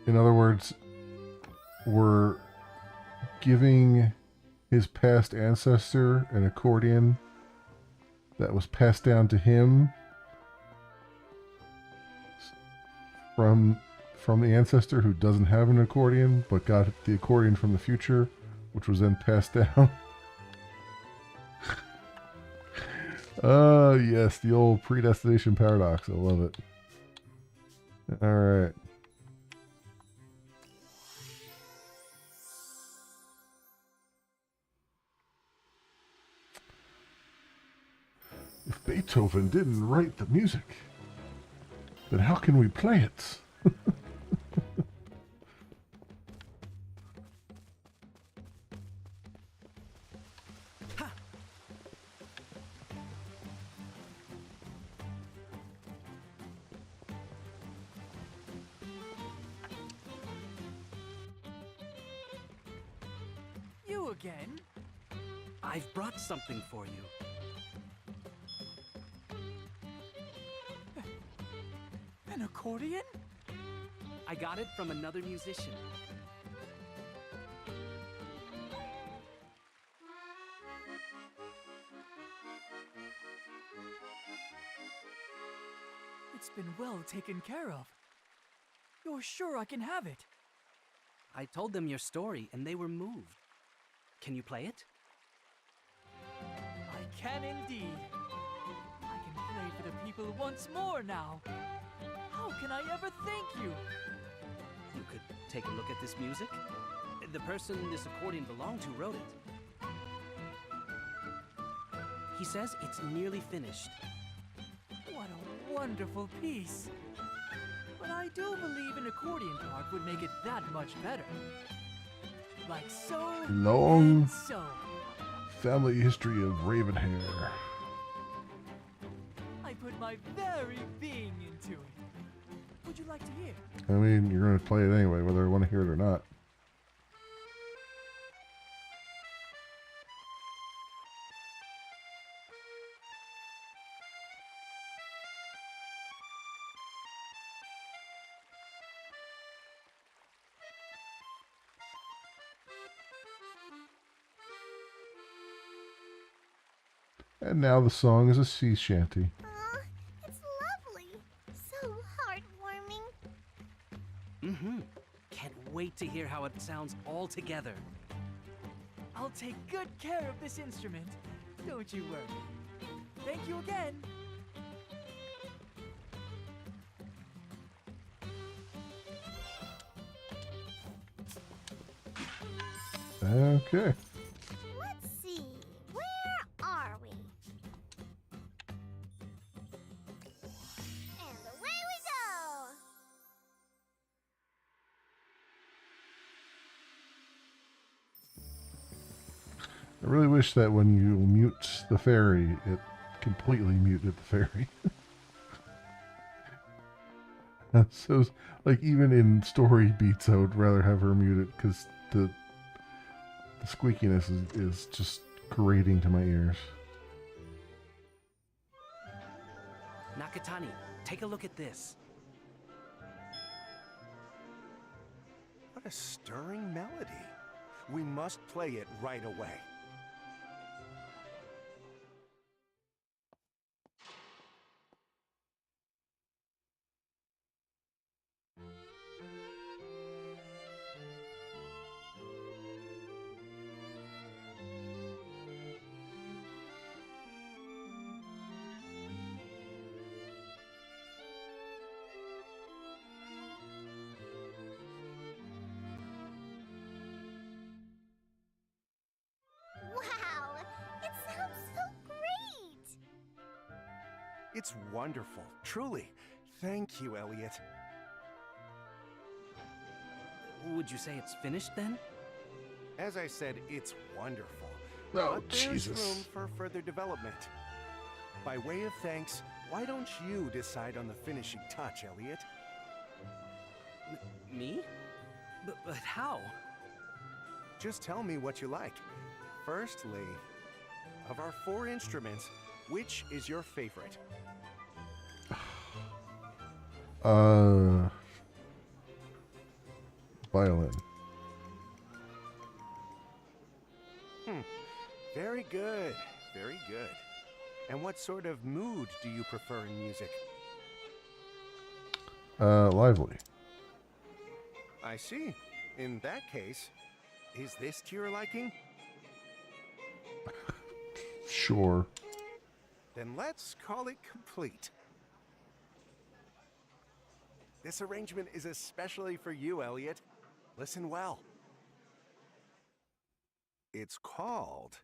In other words, we're giving his past ancestor an accordion that was passed down to him from the ancestor who doesn't have an accordion but got the accordion from the future, which was then passed down. Yes, the old predestination paradox. I love it. All right. If Beethoven didn't write the music, then how can we play it? You again? I've brought something for you. An accordion? I got it from another musician. It's been well taken care of. You're sure I can have it? I told them your story and they were moved. Can you play it? I can indeed. I can play for the people once more now. How can I ever thank you? You could take a look at this music. The person this accordion belonged to wrote it. He says it's nearly finished. What a wonderful piece. But I do believe an accordion part would make it that much better. Like so, Long and so. family history of raven hair. I put my very being into it. Would you like to hear? I mean, you're going to play it anyway, whether I want to hear it or not. And now the song is a sea shanty. It's lovely. So heartwarming. Mm-hmm. Can't wait to hear how it sounds all together. I'll take good care of this instrument. Don't you worry. Thank you again. Okay. Let's see. Where are we? And away we go. I really wish that when you mute the fairy, it completely muted the fairy. So, like, even in story beats, I would rather have her muted because the squeakiness is just grating to my ears. Nakatani, take a look at this. What a stirring melody. We must play it right away. Wow! It sounds so great! It's wonderful, truly. Thank you, Elliot. Would you say it's finished then? As I said, it's wonderful. Oh, but there's Jesus. room for further development. By way of thanks, why don't you decide on the finishing touch, Elliot? Me? But how? Just tell me what you like. Firstly, of our 4 instruments, which is your favorite? Violin. Very good. Very good. And what sort of mood do you prefer in music? Lively. I see. In that case, is this to your liking? Sure. Then let's call it complete. This arrangement is especially for you, Elliot. Listen well. It's called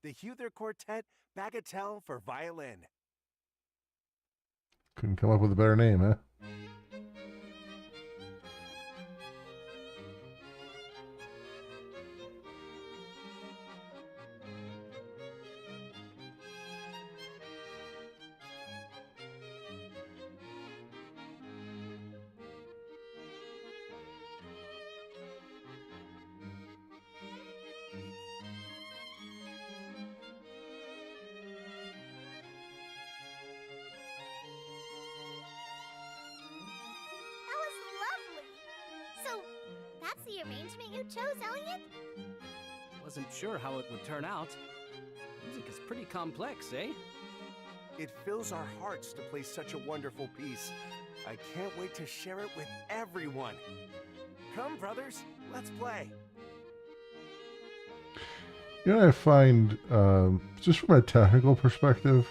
the Huther Quartet Bagatelle for Violin. Couldn't come up with a better name, huh? That was lovely! So, that's the arrangement you chose, Elliot? Wasn't sure how it would turn out. Music is pretty complex, eh? It fills our hearts to play such a wonderful piece. I can't wait to share it with everyone. Come, brothers, let's play. You know, I find, just from a technical perspective,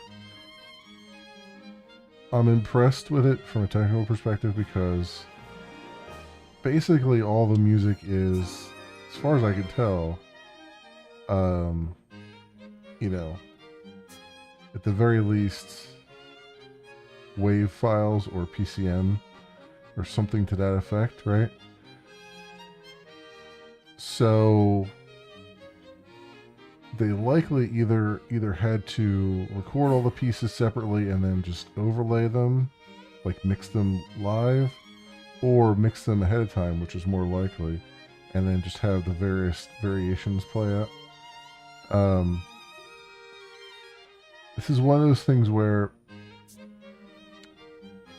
I'm impressed with it from a technical perspective because basically all the music is, as far as I can tell, you know, at the very least, WAV files or PCM or something to that effect, right? So they likely either had to record all the pieces separately and then just overlay them, like mix them live, or mix them ahead of time, which is more likely, and then just have the various variations play out. This is one of those things where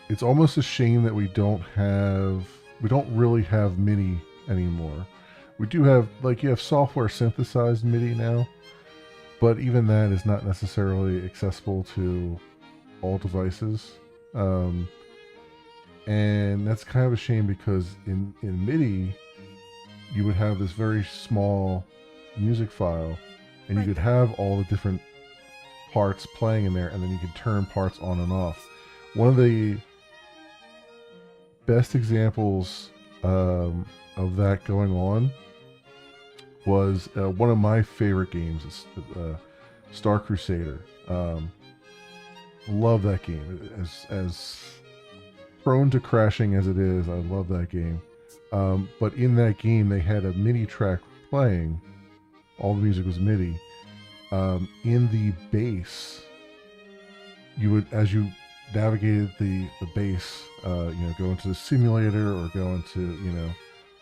it's almost a shame that we don't really have MIDI anymore. We do have, like, you have software synthesized MIDI now, but even that is not necessarily accessible to all devices. And that's kind of a shame because in MIDI, you would have this very small music file, and you could have all the different parts playing in there, and then you could turn parts on and off. One of the best examples of that going on was one of my favorite games, Star Crusader. Love that game. As prone to crashing as it is, I love that game. But in that game, they had a MIDI track playing. All the music was MIDI, in the base, you would, as you navigated the base, go into the simulator or go into,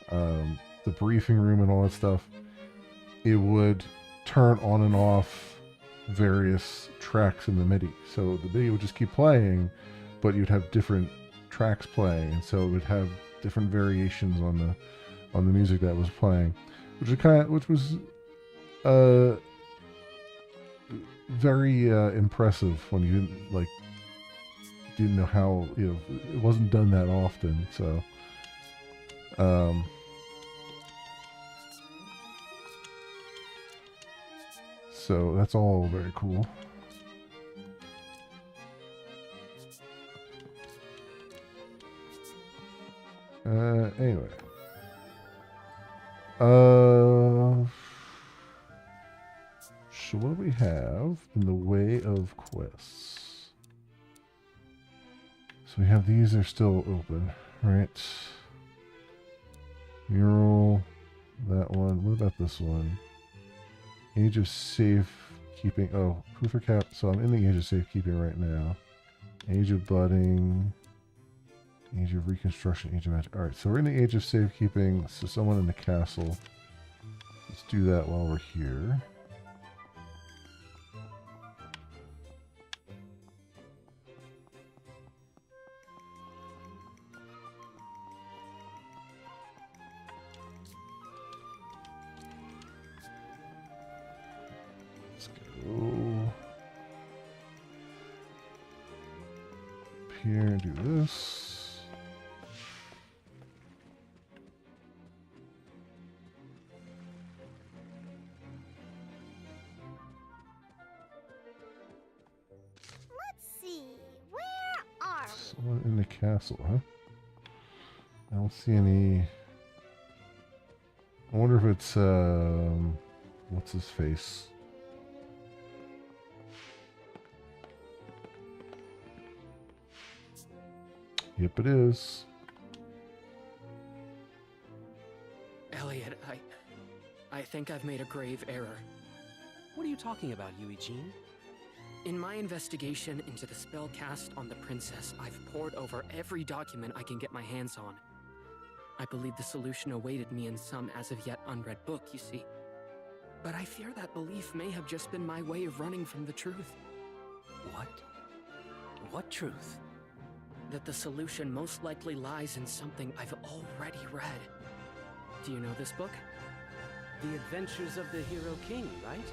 the briefing room and all that stuff, it would turn on and off various tracks in the MIDI. So the MIDI would just keep playing, but you'd have different tracks playing, and so it would have different variations on the music that was playing, which was very impressive when you didn't know how, it wasn't done that often. So so that's all very cool. Anyway. So what do we have in the way of quests? So we have these are still open, right? Mural, that one. What about this one? Age of Safekeeping. Oh, Hoover Cap. So I'm in the Age of Safekeeping right now. Age of Budding. Age of Reconstruction, Age of Magic. Alright, so we're in the Age of Safekeeping. So someone in the castle. Let's do that while we're here. Let's go up here and do this. Someone in the castle, huh? I don't see any. I wonder if it's what's his face? Yep, it is. Elliot, I think I've made a grave error. What are you talking about, Eugene? In my investigation into the spell cast on the princess, I've pored over every document I can get my hands on. I believe the solution awaited me in some as of yet unread book, you see. But I fear that belief may have just been my way of running from the truth. What? What truth? That the solution most likely lies in something I've already read. Do you know this book? The Adventures of the Hero King, right?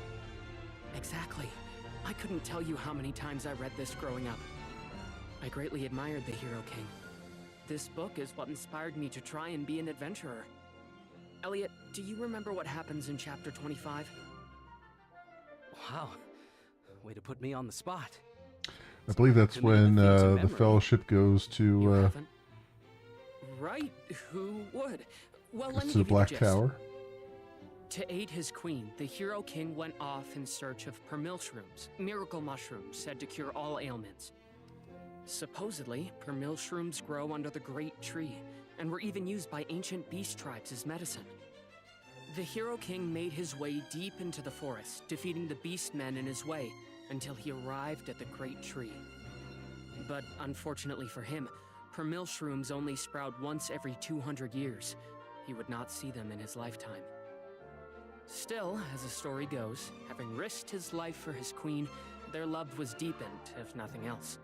Exactly. I couldn't tell you how many times I read this growing up. I greatly admired the Hero King. This book is what inspired me to try and be an adventurer. Elliot, do you remember what happens in chapter 25? Wow. Way to put me on the spot. I believe that's when the Fellowship goes to Right, who would? Well, let me to the give you Black the gist. Tower. To aid his queen, the Hero King went off in search of permilshrooms, miracle mushrooms said to cure all ailments. Supposedly, permilshrooms grow under the Great Tree, and were even used by ancient beast tribes as medicine. The Hero King made his way deep into the forest, defeating the beast men in his way, until he arrived at the Great Tree. But unfortunately for him, permilshrooms only sprout once every 200 years. He would not see them in his lifetime. Still, as the story goes, having risked his life for his queen, their love was deepened, if nothing else.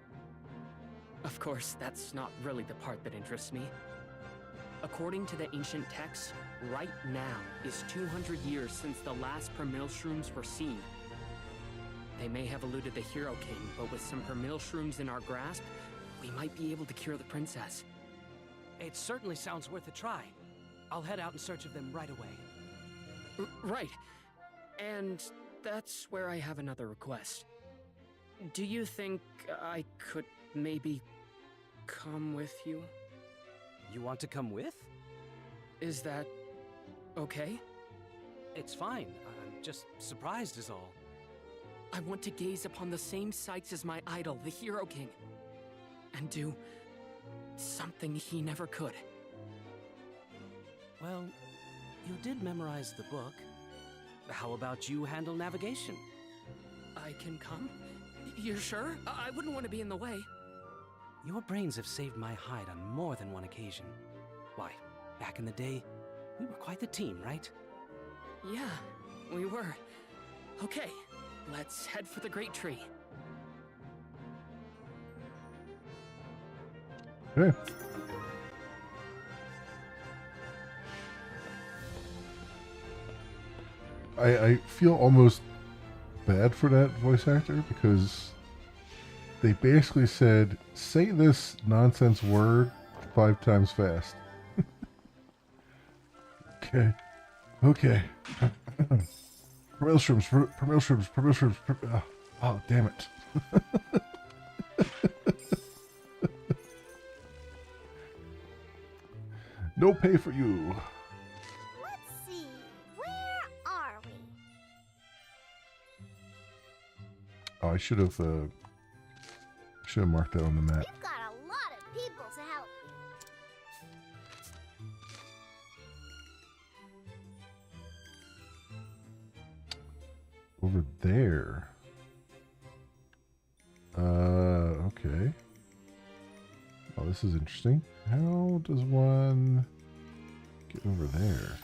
Of course, that's not really the part that interests me. According to the ancient texts, right now is 200 years since the last permilshrooms were seen. They may have eluded the Hero King, but with some permilshrooms in our grasp, we might be able to cure the princess. It certainly sounds worth a try. I'll head out in search of them right away. Right. And that's where I have another request. Do you think I could maybe come with you? You want to come with? Is that okay? It's fine. I'm just surprised is all. I want to gaze upon the same sights as my idol, the Hero King, and do something he never could. Well, you did memorize the book. How about you handle navigation? I can come? You're sure? I wouldn't want to be in the way. Your brains have saved my hide on more than one occasion. Why, back in the day, we were quite the team, right? Yeah, we were. Okay, let's head for the Great Tree. Okay. I feel almost bad for that voice actor because they basically said, say this nonsense word 5 times fast. Okay. Okay. Permissions. Oh, damn it. No pay for you. Let's see, where are we? Oh, I should have marked that on the map. We've got a lot of people to help. Over there. Okay. Oh, this is interesting. How does one get over there?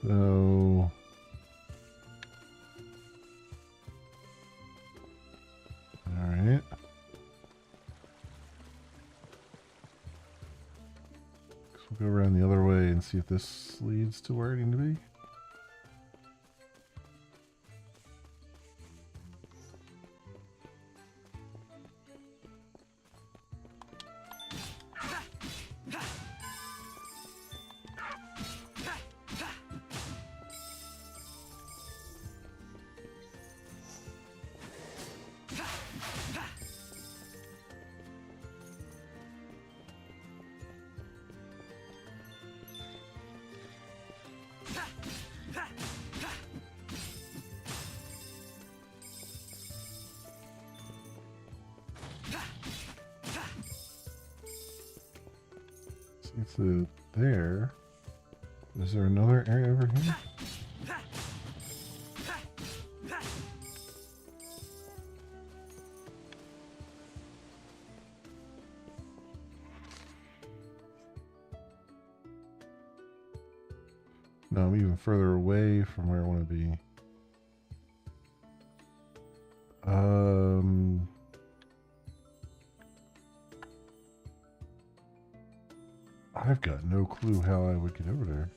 So, all right. So we'll go around the other way and see if this leads to where I need to be. It's there. Is there another area over here? No, I'm even further away from where I want to be. I've got no clue how I would get over there.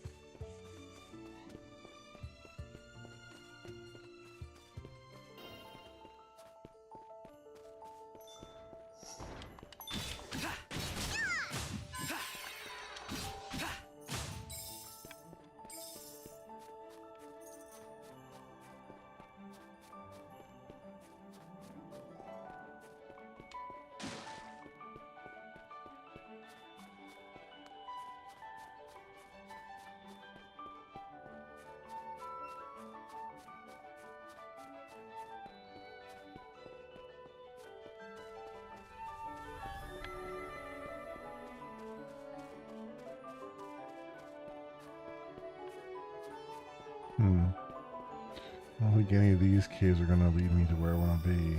I don't think any of these caves are going to lead me to where I want to be.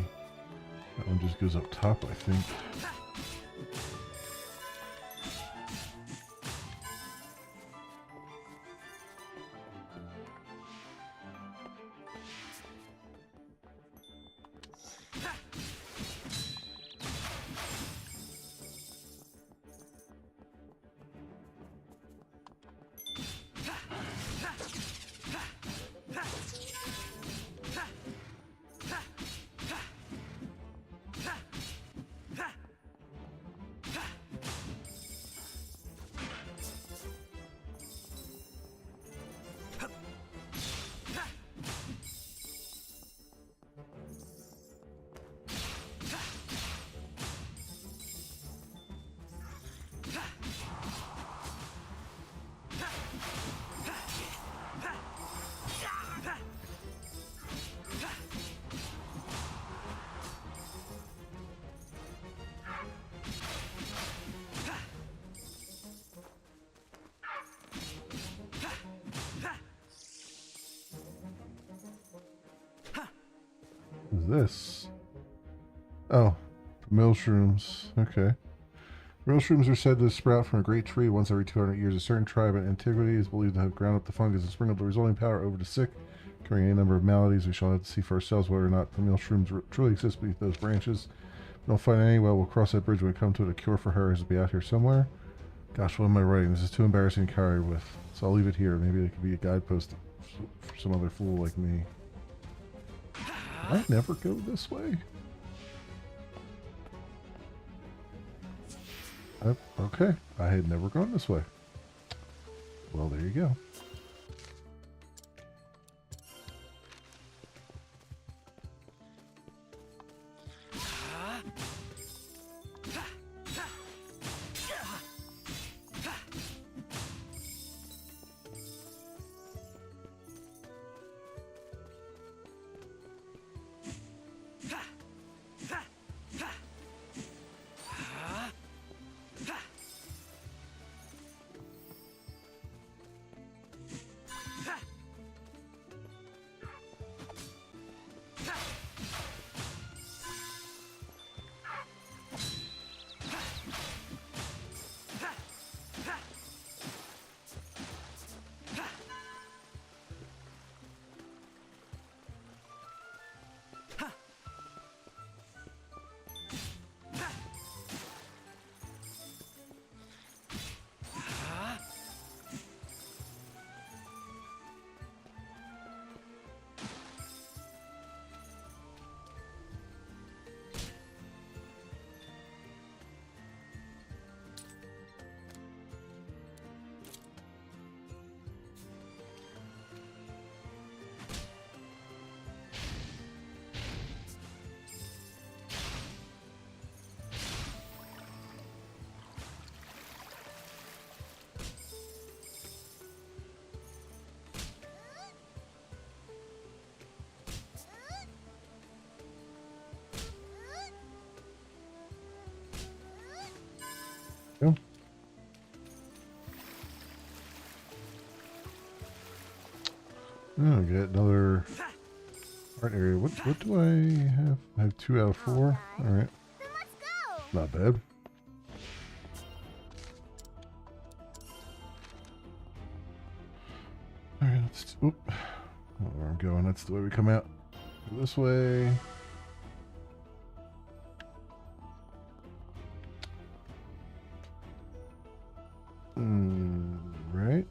That one just goes up top, I think. is this? Oh, Milshrooms. Okay. Milshrooms are said to sprout from a great tree once every 200 years. A certain tribe in antiquity is believed to have ground up the fungus and sprinkled the resulting power over the sick, curing any number of maladies. We shall have to see for ourselves whether or not the Milshrooms truly exist beneath those branches. If we don't find any, well, we'll cross that bridge when we come to it. A cure for her is to be out here somewhere. Gosh, what am I writing? This is too embarrassing to carry with. So I'll leave it here. Maybe it could be a guidepost for some other fool like me. Did I never go this way? Okay, I had never gone this way. Well, there you go. Go. Oh, get another art area. What do I have? I have 2 out of 4. All right. Then let's go. Not bad. All right, let's. Oop. I don't know where I'm going. That's the way we come out. Go this way. Right.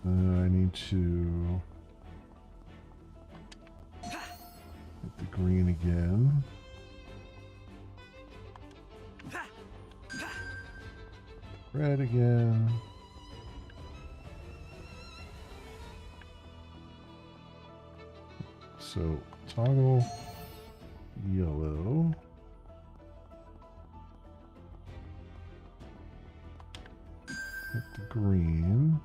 I need to hit the green again. Red again. So toggle yellow. Hit the green.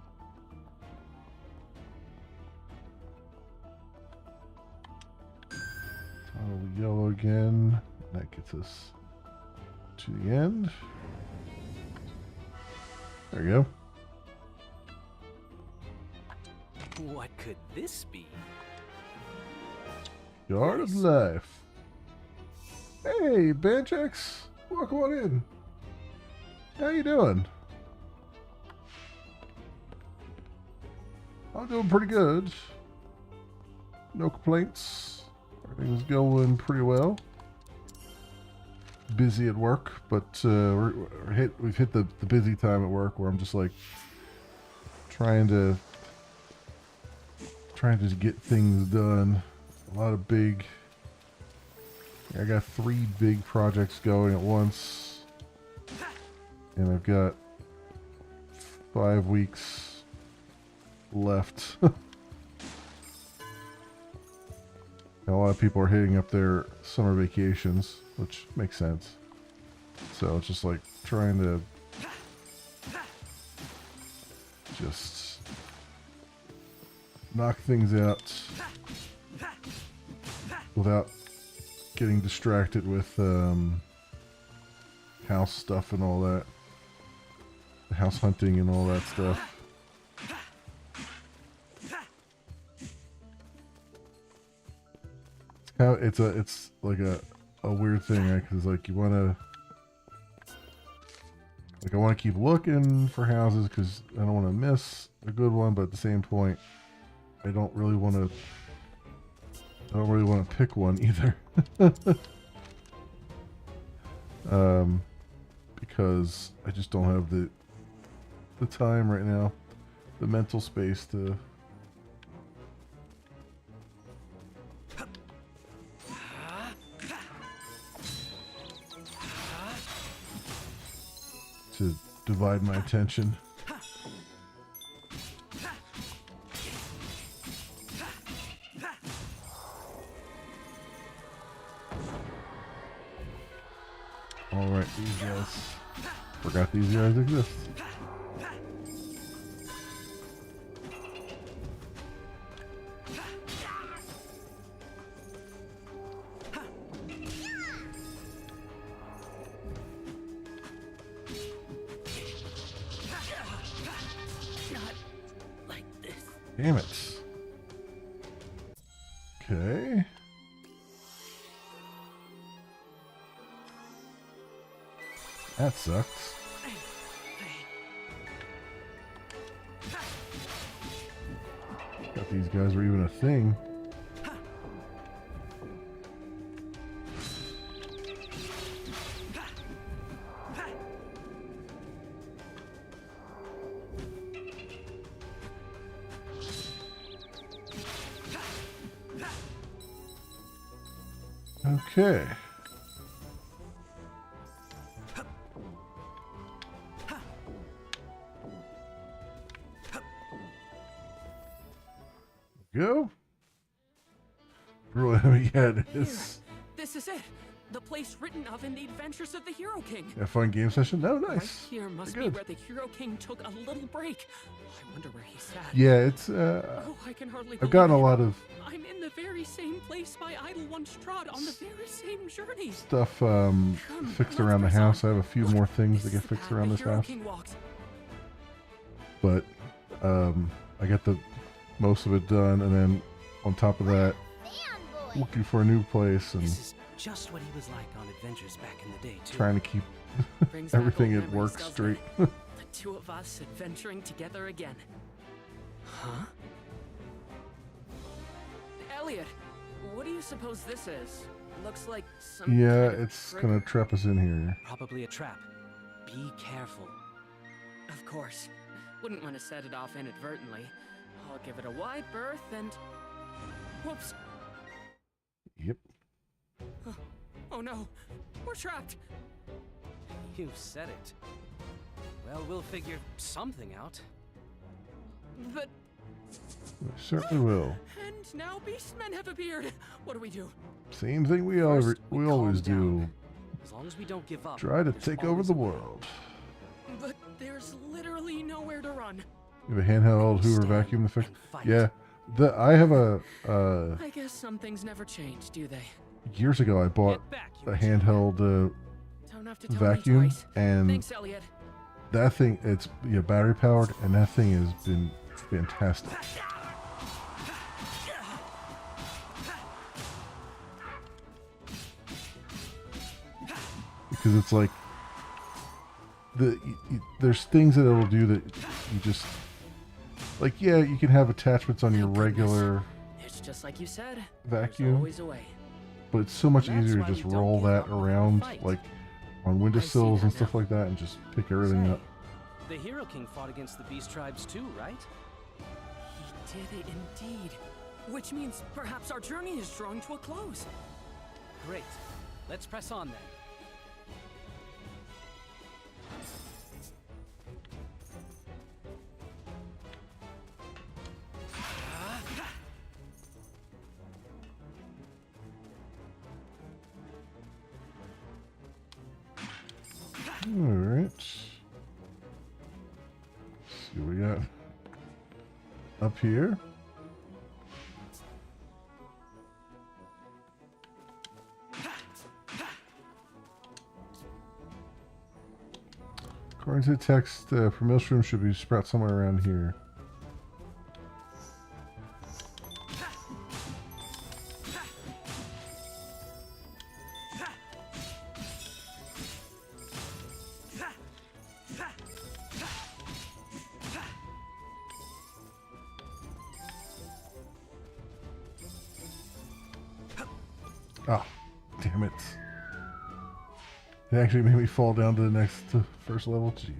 Yellow again. That gets us to the end. There you go. What could this be? The Art of Life. Hey, Banjax. Welcome on in. How you doing? I'm doing pretty good. No complaints. Everything's going pretty well. Busy at work, but we've hit the busy time at work where I'm just like trying to get things done. A lot of big I got 3 big projects going at once, and I've got 5 weeks left. A lot of people are hitting up their summer vacations, which makes sense. So it's just like trying to just knock things out without getting distracted with house stuff and all that, house hunting and all that stuff. It's like a weird thing, because like you want to, like I want to keep looking for houses because I don't want to miss a good one, but at the same point, I don't really want to pick one either. Because I just don't have the time right now, the mental space to divide my attention. Alright, these guys. Forgot these guys exist. Damn it. Okay. That sucks. Thought these guys were even a thing. Okay. Go. Really, yeah, it is. This is it. The place written of in the Adventures of the Hero King. A fun game session? No, nice. Right here must be where the Hero King took a little break. I wonder where he sat. Yeah, it's Oh, I can hardly I've gotten a lot of I'm in the very same place my idol once trod on the very same journey. stuff fixed around the house. I have a few more things that get fixed around this house. But I get the most of it done, and then on top of that, looking for a new place and This is just what he was like on Adventures back in the day, too. trying to keep Brings back everything old at memories, work doesn't straight. it? The two of us adventuring together again. Huh? Elliot, what do you suppose this is? Looks like some Yeah, kind of it's trigger. gonna trap us in here. Probably a trap. Be careful. Of course. Wouldn't want to set it off inadvertently. I'll give it a wide berth and... Whoops. Yep. Oh no. We're trapped. You said it. Well, we'll figure something out. But... We certainly will. And now beastmen have appeared. What do we do? Same thing we calm always do. down. As long as we don't give up. Try to there's take over always the a way. world. But there's literally nowhere to run. You have a handheld Hoover vacuum to fix. fight. Yeah, I have a I guess some things never change, do they? years ago I bought a handheld Don't have to tell me vacuum, twice. and Thanks, Elliot. that thing, it's battery powered, and that thing has been fantastic. Because it's like there's things that it'll do that you just like. Yeah, you can have attachments on your regular It's just like you said. vacuum, There's always a way. but it's so much That's easier to why just we don't roll give that up when we around fight. like on windowsills and stuff like that, and just pick everything Say, up. The Hero King fought against the Beast Tribes too, right? He did it indeed. Which means perhaps our journey is drawing to a close. Great. Let's press on then. Alright. See what we got up here. According to the text, Permilshroom should be sprout somewhere around here. Oh, damn it. It actually made me fall down to the next first level. Jesus.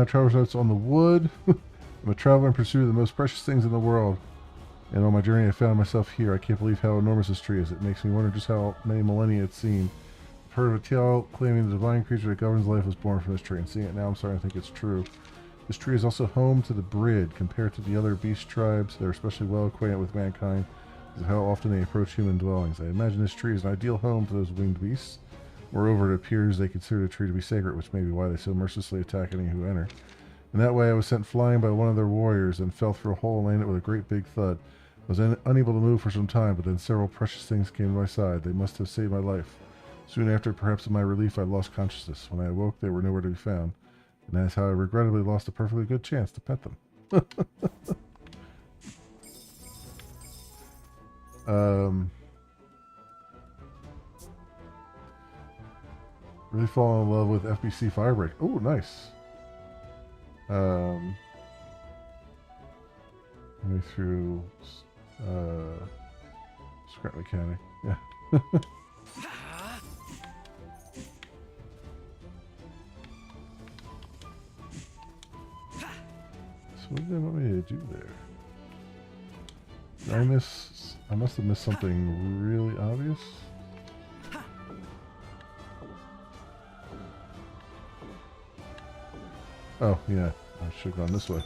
Traveler's notes on the wood. I'm a traveler in pursuit of the most precious things in the world. And on my journey I found myself here. I can't believe how enormous this tree is. It makes me wonder just how many millennia it's seen. I've heard of a tale claiming the divine creature that governs life was born from this tree, and seeing it now I'm starting to think it's true. This tree is also home to the Brid. Compared to the other beast tribes, they're especially well acquainted with mankind because of how often they approach human dwellings. I imagine this tree is an ideal home for those winged beasts. Moreover, it appears they consider the tree to be sacred, which may be why they so mercilessly attack any who enter. In that way, I was sent flying by one of their warriors and fell through a hole and landed with a great big thud. I was unable to move for some time, but then several precious things came to my side. They must have saved my life. Soon after, perhaps in my relief, I lost consciousness. When I awoke, they were nowhere to be found. And that is how I regrettably lost a perfectly good chance to pet them. Really falling in love with FBC Firebreak. Oh, nice. Way through scrap mechanic. Yeah. So what did they want me to do there? Did I miss? I must have missed something really obvious. Oh, yeah. I should have gone this way.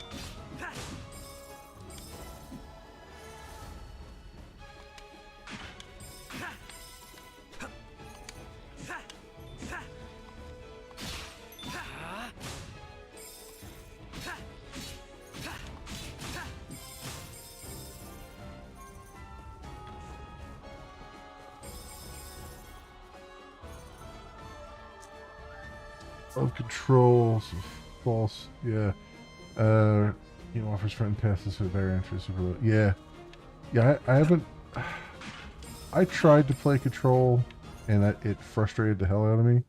Of controls. False, yeah. Offers friend passes for better entries. Yeah. Yeah, I haven't. I tried to play Control, and it frustrated the hell out of me.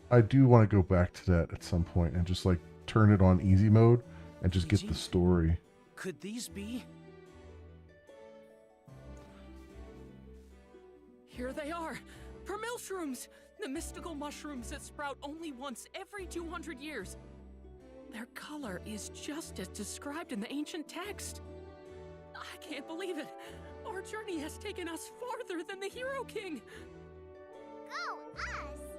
I do want to go back to that at some point and just like turn it on easy mode and just get the story. Could these be? Here they are! Permilshrooms! The mystical mushrooms that sprout only once every 200 years. Their color is just as described in the ancient text. I can't believe it. Our journey has taken us farther than the Hero King. Go us!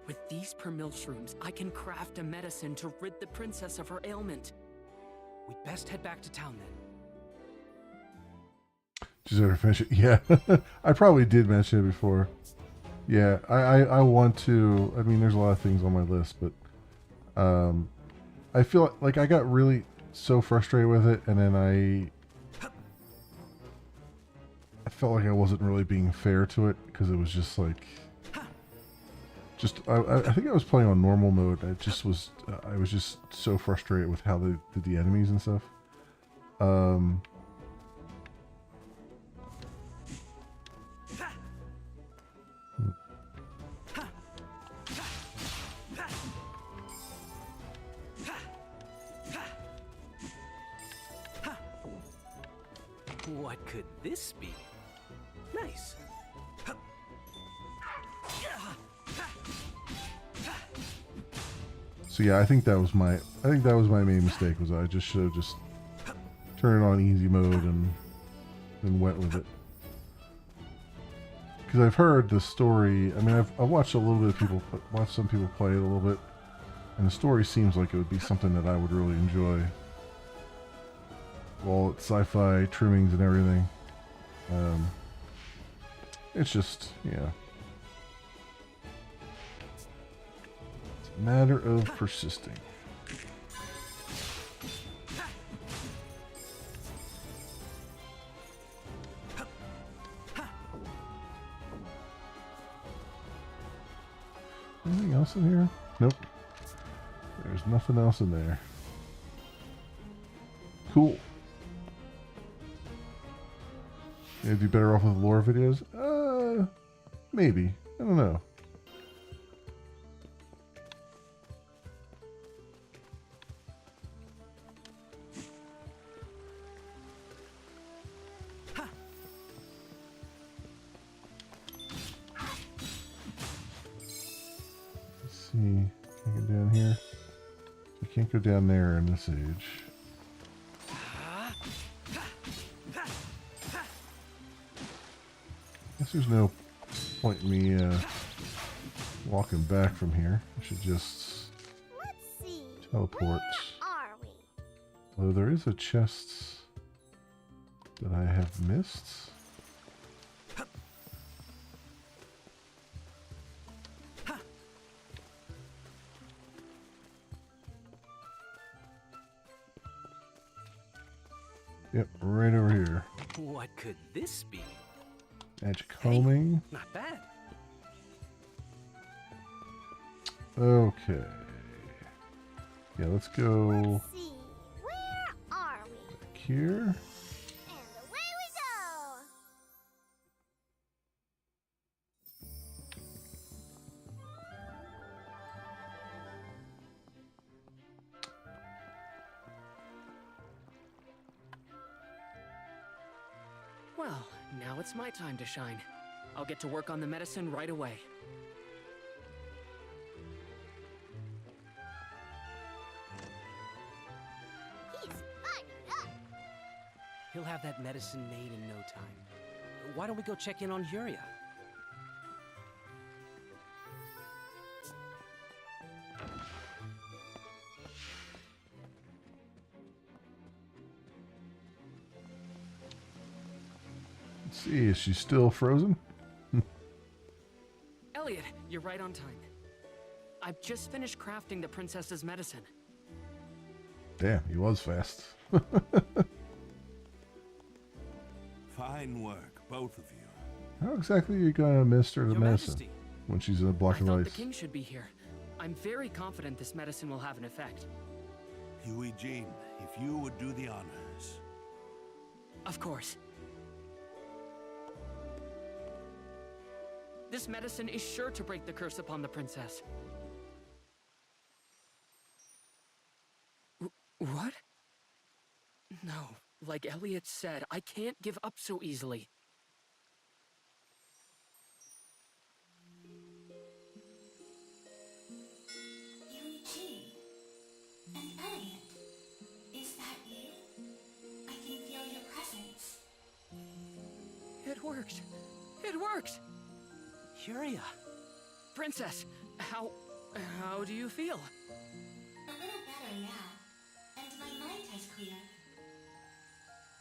With these permilshrooms, I can craft a medicine to rid the princess of her ailment. We'd best head back to town then. Just ever finish it? Yeah. I probably did mention it before. Yeah, I want to. I mean, there's a lot of things on my list, but I feel like I got really so frustrated with it, and then I felt like I wasn't really being fair to it because it was just like, I think I was playing on normal mode. I was just so frustrated with how they did the enemies and stuff. What could this be? Nice. So yeah, I think that was my main mistake. Was I just should have just turned it on easy mode and went with it. Because I've heard the story. I mean, I've watched a little bit of people watch some people play it a little bit, and the story seems like it would be something that I would really enjoy. All its sci-fi trimmings and everything. It's just, yeah. It's a matter of persisting. Anything else in here? Nope. There's nothing else in there. Cool. It'd be better off with lore videos? Maybe. I don't know. Let's see. Can I get down here? You can't go down there in this age. Guess there's no point in me walking back from here. I should just teleport. Where are we? Although there is a chest that I have missed. Yep, right over here. What could this be? Edge combing. Hey, not bad. Okay. Yeah, let's go Let's see. Where are we? back here. And away we go. Well, now it's my time to shine. I'll get to work on the medicine right away. He's fired up. He'll have that medicine made in no time. Why don't we go check in on Yuria? Let's see, is she still frozen? Elliot, you're right on time. I've just finished crafting the princess's medicine. Damn, he was fast. Fine work, both of you. How exactly are you gonna administer the Your medicine Majesty. when she's in a block I of thought ice? the king should be here. I'm very confident this medicine will have an effect. Huey Jean, if you would do the honors. Of course. This medicine is sure to break the curse upon the princess. What? No, like Elliot said, I can't give up so easily. Eugene and Elliot, is that you? I can feel your presence. It worked. It worked. Yuria. Princess, how do you feel? A little better now, and my mind has cleared.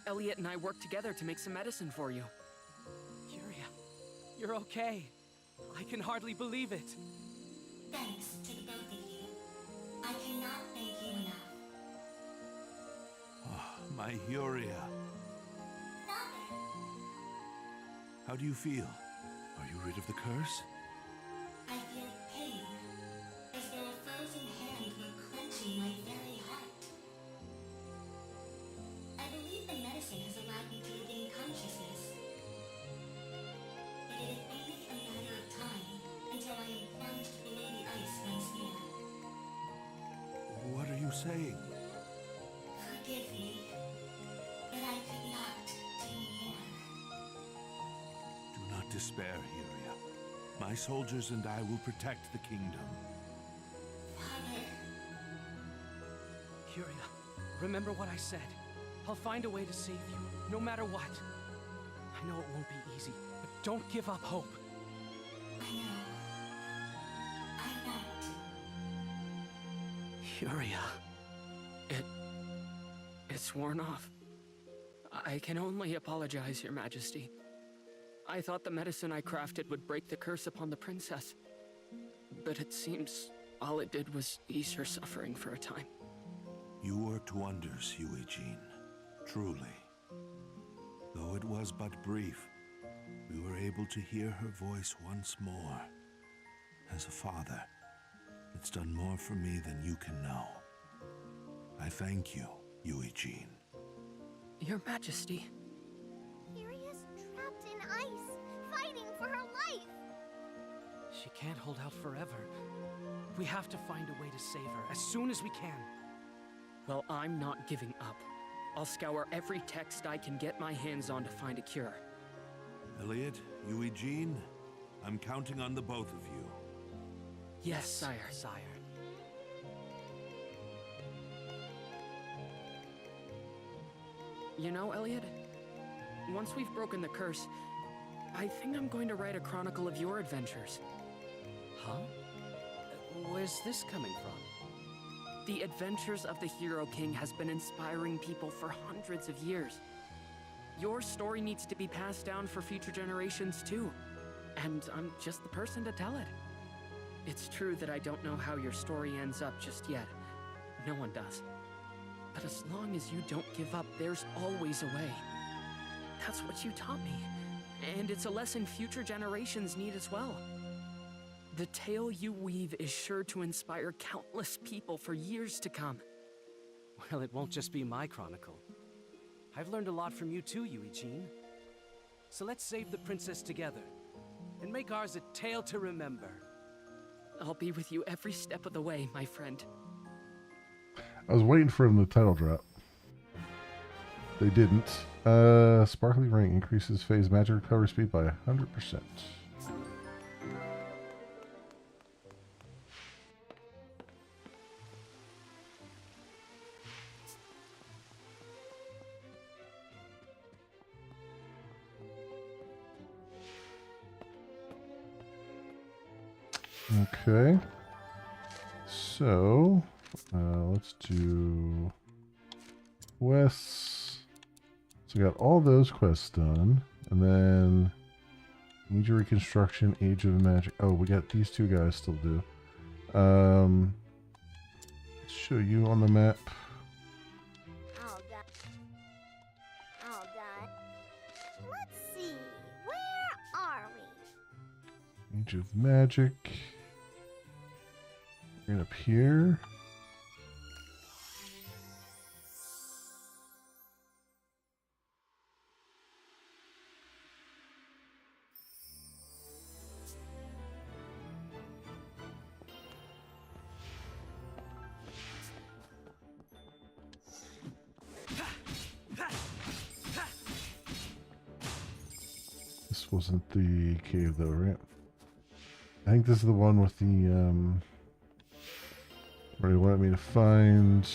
Elliot and I worked together to make some medicine for you. Yuria, you're okay. I can hardly believe it. Thanks to the both of you. I cannot thank you enough. Oh, my Huria. Father, How do you feel? Are you rid of the curse? I feel pain, as though a frozen hand were clenching my very heart. I believe the medicine has allowed me to regain consciousness. But it is only a matter of time until I am plunged below the ice once more. What are you saying? Forgive me, but I could not do despair, Hyria. My soldiers and I will protect the kingdom. Hyria, remember what I said. I'll find a way to save you, no matter what. I know it won't be easy, but don't give up hope. Hyria. It's worn off. I can only apologize, Your Majesty. I thought the medicine I crafted would break the curse upon the princess. But it seems all it did was ease her suffering for a time. You worked wonders, Eugene. Truly. Though it was but brief, we were able to hear her voice once more. As a father, it's done more for me than you can know. I thank you, Eugene. Your Majesty. Hyria's trapped in ice, fighting for her life. She can't hold out forever. We have to find a way to save her as soon as we can. Well, I'm not giving up. I'll scour every text I can get my hands on to find a cure. Elliot, Eugene, I'm counting on the both of you. Yes, sire. You know, Elliot, once we've broken the curse, I think I'm going to write a chronicle of your adventures. Huh? Where's this coming from? The adventures of the Hero King has been inspiring people for hundreds of years. Your story needs to be passed down for future generations too, and I'm just the person to tell it. It's true that I don't know how your story ends up just yet. No one does. But as long as you don't give up, there's always a way. That's what you taught me, and it's a lesson future generations need as well. The tale you weave is sure to inspire countless people for years to come. Well, it won't just be my chronicle. I've learned a lot from you too, Eugene. So let's save the princess together, and make ours a tale to remember. I'll be with you every step of the way, my friend. I was waiting for him to title drop. They didn't. Sparkly Ring increases phase magic recovery speed by 100%. Okay. So, let's do quests. So we got all those quests done, and then Major Reconstruction, Age of Magic. Oh, we got these two guys still to do. Let's show you on the map. All done. Let's see, where are we? Age of Magic. Right up here. This wasn't the cave though, right? I think this is the one with the where he wanted me to find.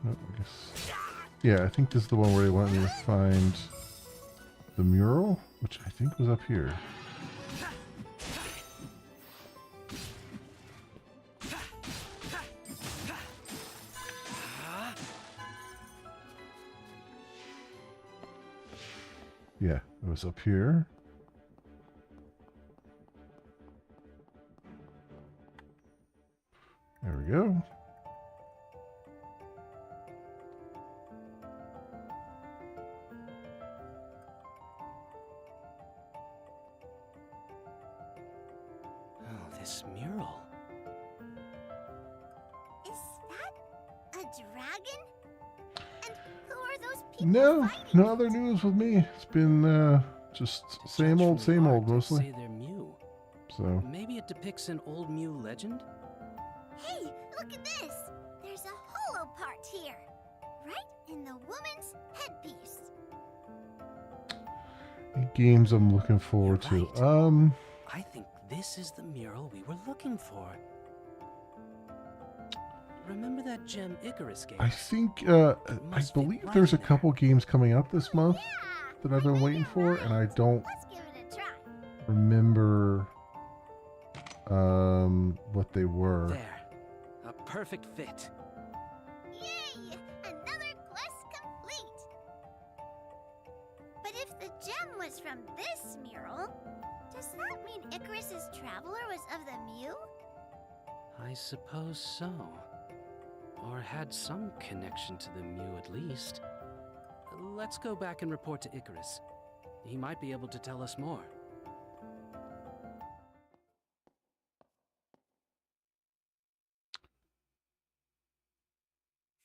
Oh, I guess. Yeah, I think this is the one where he wanted me to find the mural, which I think was up here. Yeah, it was up here. There we go. Oh, this mural. Is that a dragon? And who are those people? No other news with me. It's been just same old mostly. Say they're Mew. So Maybe it depicts an old Mew legend? Hey, look at this! There's a holo part here. right in the woman's headpiece. Any games I'm looking forward You're to. right. I think this is the mural we were looking for. Remember that gem Icarus gave I us? think, I must fit believe right there's a in there. couple games coming out this month that I've been waiting for, and I don't Let's give it a try. remember, what they were. There. A perfect fit. Yay! Another quest complete! But if the gem was from this mural, does that mean Icarus's traveler was of the Mew? I suppose so. Or had some connection to the Mew at least. Let's go back and report to Icarus. He might be able to tell us more.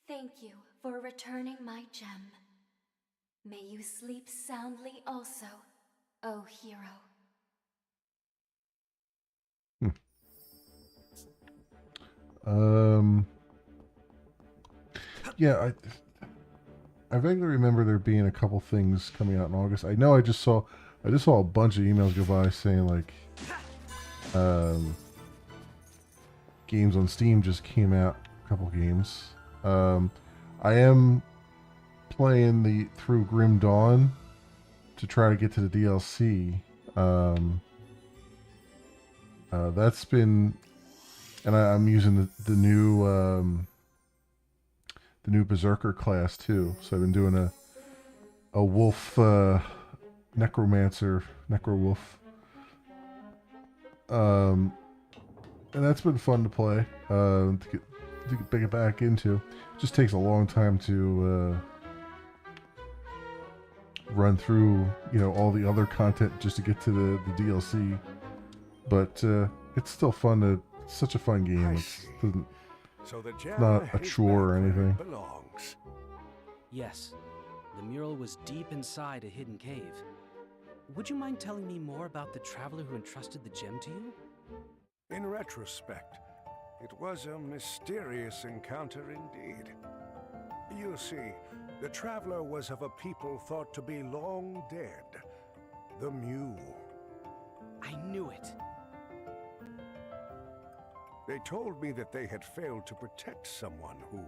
Thank you for returning my gem. May you sleep soundly also, O hero. Yeah, I vaguely remember there being a couple things coming out in August. I know I just saw a bunch of emails go by saying like, games on Steam just came out. A couple games. I am playing through Grim Dawn to try to get to the DLC. That's been, and I'm using the new Berserker class too. So I've been doing a wolf necromancer, necro wolf. And that's been fun to play. To get back into. It just takes a long time to run through, all the other content just to get to the DLC. But it's still fun it's such a fun game. It's not a chore or anything. Yes, the mural was deep inside a hidden cave. Would you mind telling me more about the traveler who entrusted the gem to you? In retrospect, it was a mysterious encounter indeed. You see, the traveler was of a people thought to be long dead, the Mew. I knew it. They told me that they had failed to protect someone who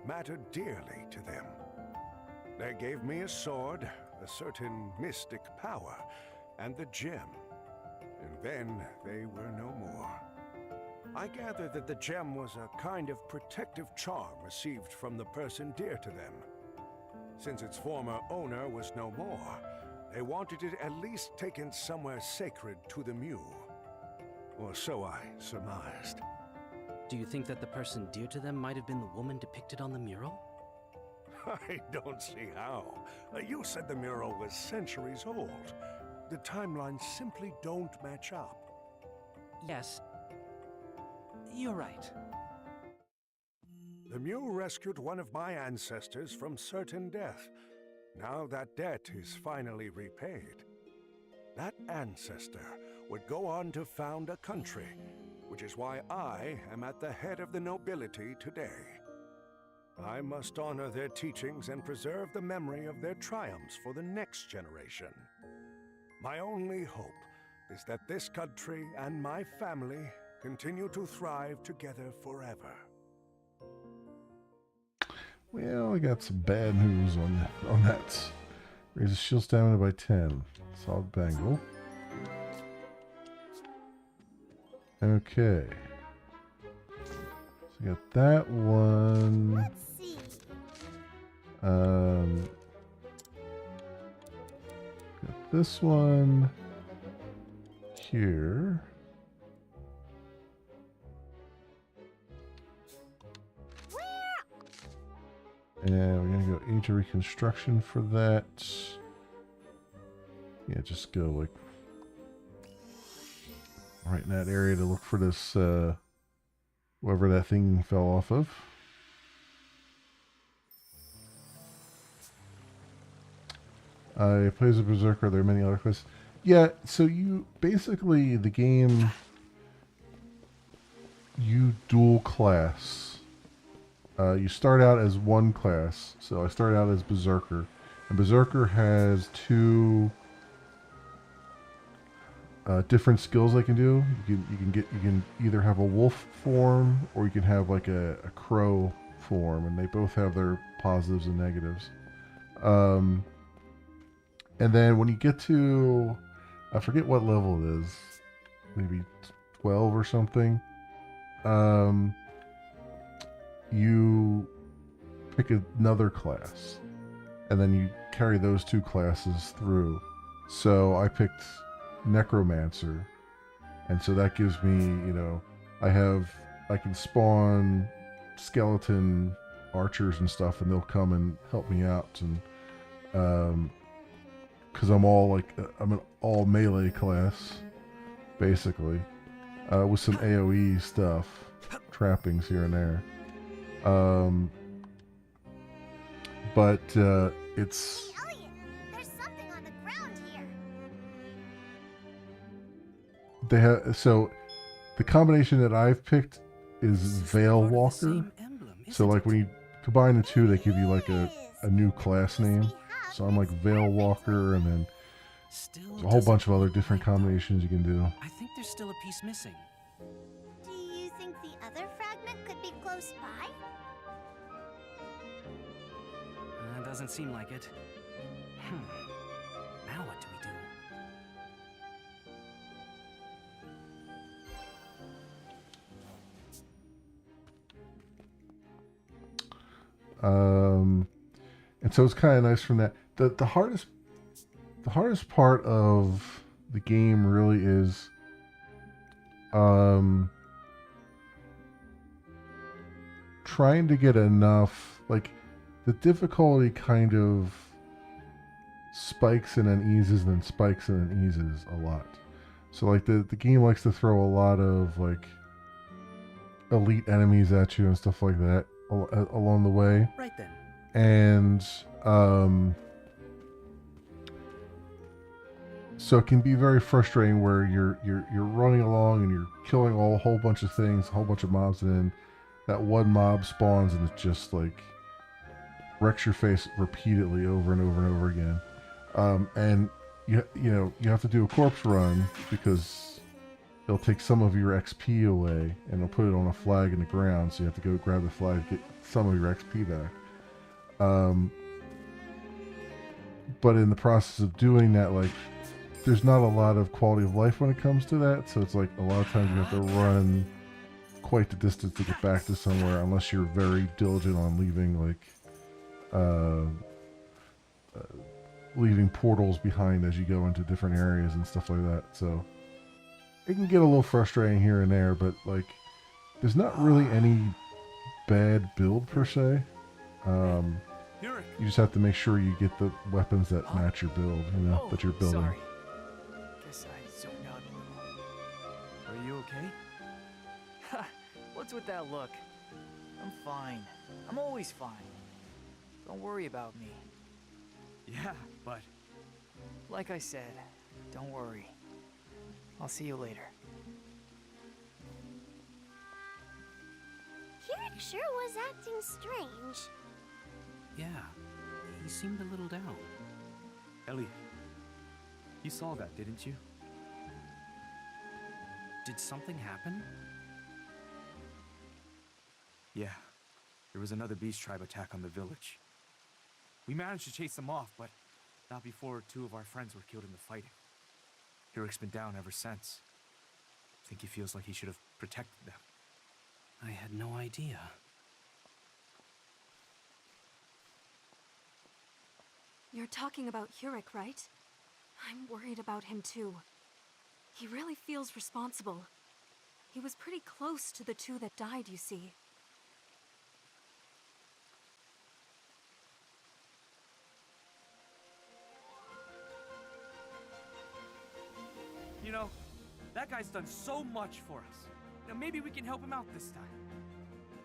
mattered dearly to them. They gave me a sword, a certain mystic power, and the gem. And then they were no more. I gather that the gem was a kind of protective charm received from the person dear to them. Since its former owner was no more, they wanted it at least taken somewhere sacred to the Mew. Or so I surmised. Do you think that the person dear to them might have been the woman depicted on the mural? I don't see how. You said the mural was centuries old. The timelines simply don't match up. Yes. You're right. The Mew rescued one of my ancestors from certain death. Now that debt is finally repaid. That ancestor would go on to found a country, which is why I am at the head of the nobility today. I must honor their teachings and preserve the memory of their triumphs for the next generation. My only hope is that this country and my family continue to thrive together forever. Well, I got some bad news on that. Raises shield stamina by 10. Solid bangle. Okay. So we got that one. Let's see. Got this one here. And we're gonna go Age of Reconstruction for that. Yeah, just go like right in that area to look for this whoever that thing fell off of. I play as a berserker. There are many other quests. Yeah, so you basically the game you dual class. You start out as one class. So I started out as Berserker, and Berserker has two different skills they can do. You can either have a wolf form or you can have like a crow form, and they both have their positives and negatives. And then when you get to, I forget what level it is, maybe 12 or something, you pick another class, and then you carry those two classes through. So I picked Necromancer, and so that gives me, I can spawn skeleton archers and stuff, and they'll come and help me out, and because I'm an all melee class, basically, with some AoE stuff, trappings here and there. But it's. Hey, Elliot, there's something on the ground here. They have the combination that I've picked is Veil Walker. So like when you combine the two, they give you like a new class name. So I'm like Veil Walker, and then there's a whole bunch of other different combinations you can do. I think there's still a piece missing. Do you think the other fragment could be close by? Doesn't seem like it. Now what do we do? And so it's kind of nice from that. The hardest part of the game really is trying to get enough, like, the difficulty kind of spikes and then eases and then spikes and then eases a lot. So like the game likes to throw a lot of like elite enemies at you and stuff like that along the way. Right then. And so it can be very frustrating where you're running along and you're killing a whole bunch of things, a whole bunch of mobs, and then that one mob spawns and it just like wrecks your face repeatedly over and over and over again. And you have to do a corpse run because it'll take some of your XP away and it'll put it on a flag in the ground, so you have to go grab the flag, get some of your XP back. But in the process of doing that, like, there's not a lot of quality of life when it comes to that, so it's like a lot of times you have to run quite the distance to get back to somewhere, unless you're very diligent on leaving leaving portals behind as you go into different areas and stuff like that. So it can get a little frustrating here and there, but like there's not really any bad build per se. You just have to make sure you get the weapons that match your build, that you're building. Sorry. Guess I zoned out a little. Are you okay? Ha! What's with that look? I'm fine. I'm always fine. Don't worry about me. Yeah, but... Like I said, don't worry. I'll see you later. Kirik sure was acting strange. Yeah, he seemed a little down. Elliot, you saw that, didn't you? Did something happen? Yeah, there was another beast tribe attack on the village. We managed to chase them off, but not before 2 of our friends were killed in the fighting. Hirik's been down ever since. I think he feels like he should have protected them. I had no idea. You're talking about Hirik, right? I'm worried about him too. He really feels responsible. He was pretty close to the 2 that died, you see. You know, that guy's done so much for us. Maybe we can help him out this time.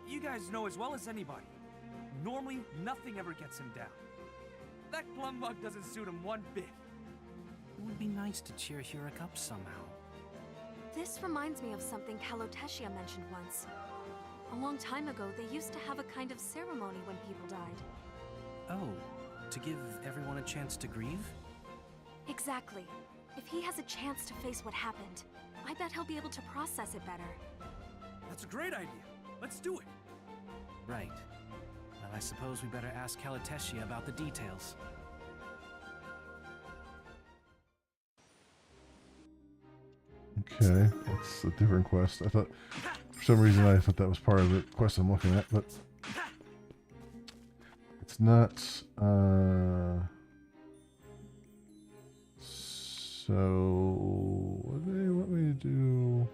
You guys know as well as anybody, normally nothing ever gets him down. That glum mug doesn't suit him one bit. It would be nice to cheer Hirik up somehow. This reminds me of something Kaloteshia mentioned once. A long time ago, they used to have a kind of ceremony when people died. Oh, to give everyone a chance to grieve? Exactly. If he has a chance to face what happened, I bet he'll be able to process it better. That's a great idea. Let's do it. Right. Well, I suppose we better ask Kalatesia about the details. Okay, that's a different quest. I thought, for some reason, I thought that was part of the quest I'm looking at, but it's not. So, what do they want me to do?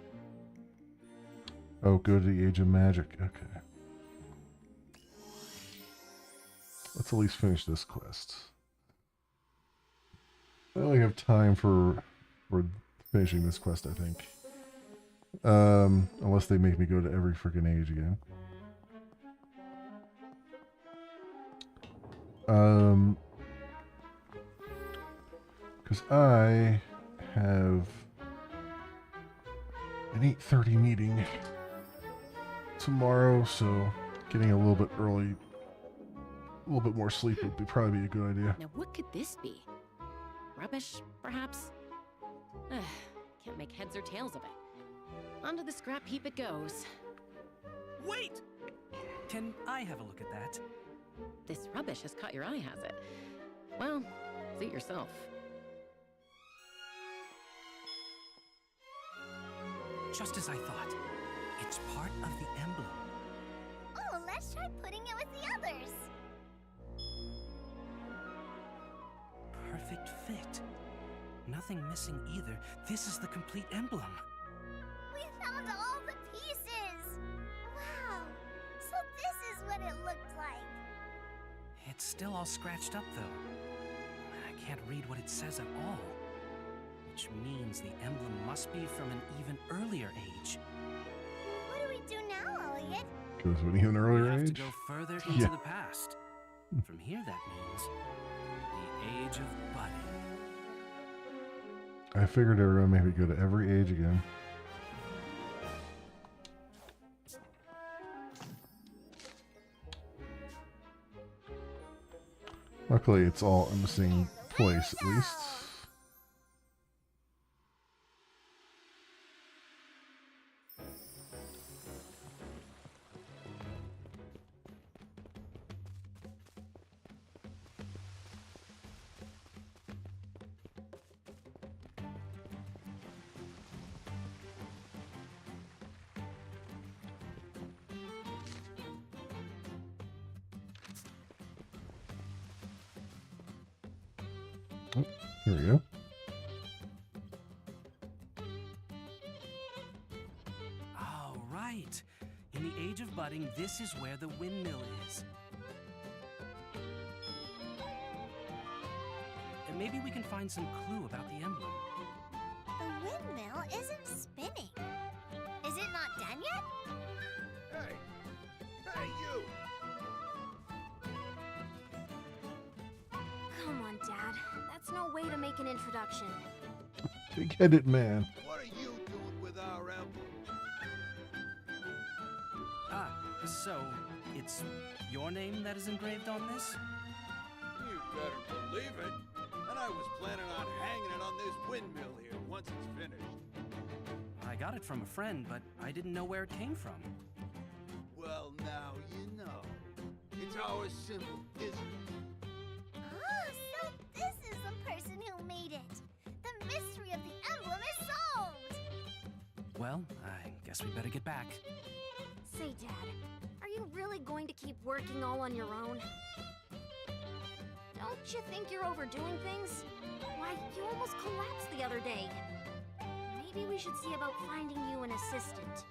Oh, go to the Age of Magic. Okay. Let's at least finish this quest. I only have time for finishing this quest, I think. Unless they make me go to every freaking age again. Because I have an 8:30 meeting tomorrow, so getting a little bit early, a little bit more sleep would probably be a good idea. Now what could this be? Rubbish, perhaps? Can't make heads or tails of it. Onto the scrap heap it goes. Wait! Can I have a look at that? This rubbish has caught your eye, has it? Well, see it yourself. Just as I thought. It's part of the emblem. Oh, let's try putting it with the others. Perfect fit. Nothing missing either. This is the complete emblem. We found all the pieces! Wow! So this is what it looked like. It's still all scratched up, though. I can't read what it says at all. Which means the emblem must be from an even earlier age. What do we do now, Elliot? Goes to an even earlier We have age? to go further into the past. From here, that means the age of budding. I figured they were going to make me go to every age again. Luckily, it's all in the same place, at least. Oh, here we go. Oh, right. In the age of budding, this is where the windmill is. And maybe we can find some clue about the emblem. The windmill isn't spinning. Is it not done yet? Hey! Hey, you! Come on, Dad. That's no way to make an introduction. Get it, man. What are you doing with our emblem? Ah, so it's your name that is engraved on this? You better believe it. And I was planning on hanging it on this windmill here once it's finished. I got it from a friend, but I didn't know where it came from. Well, now you know. It's our symbol, isn't it? Oh, so this is the person who made it. The mystery of the emblem is solved. Well, I guess we better get back. Say, Dad, are you really going to keep working all on your own? Don't you think you're overdoing things? Why, you almost collapsed the other day. Maybe we should see about finding you an assistant.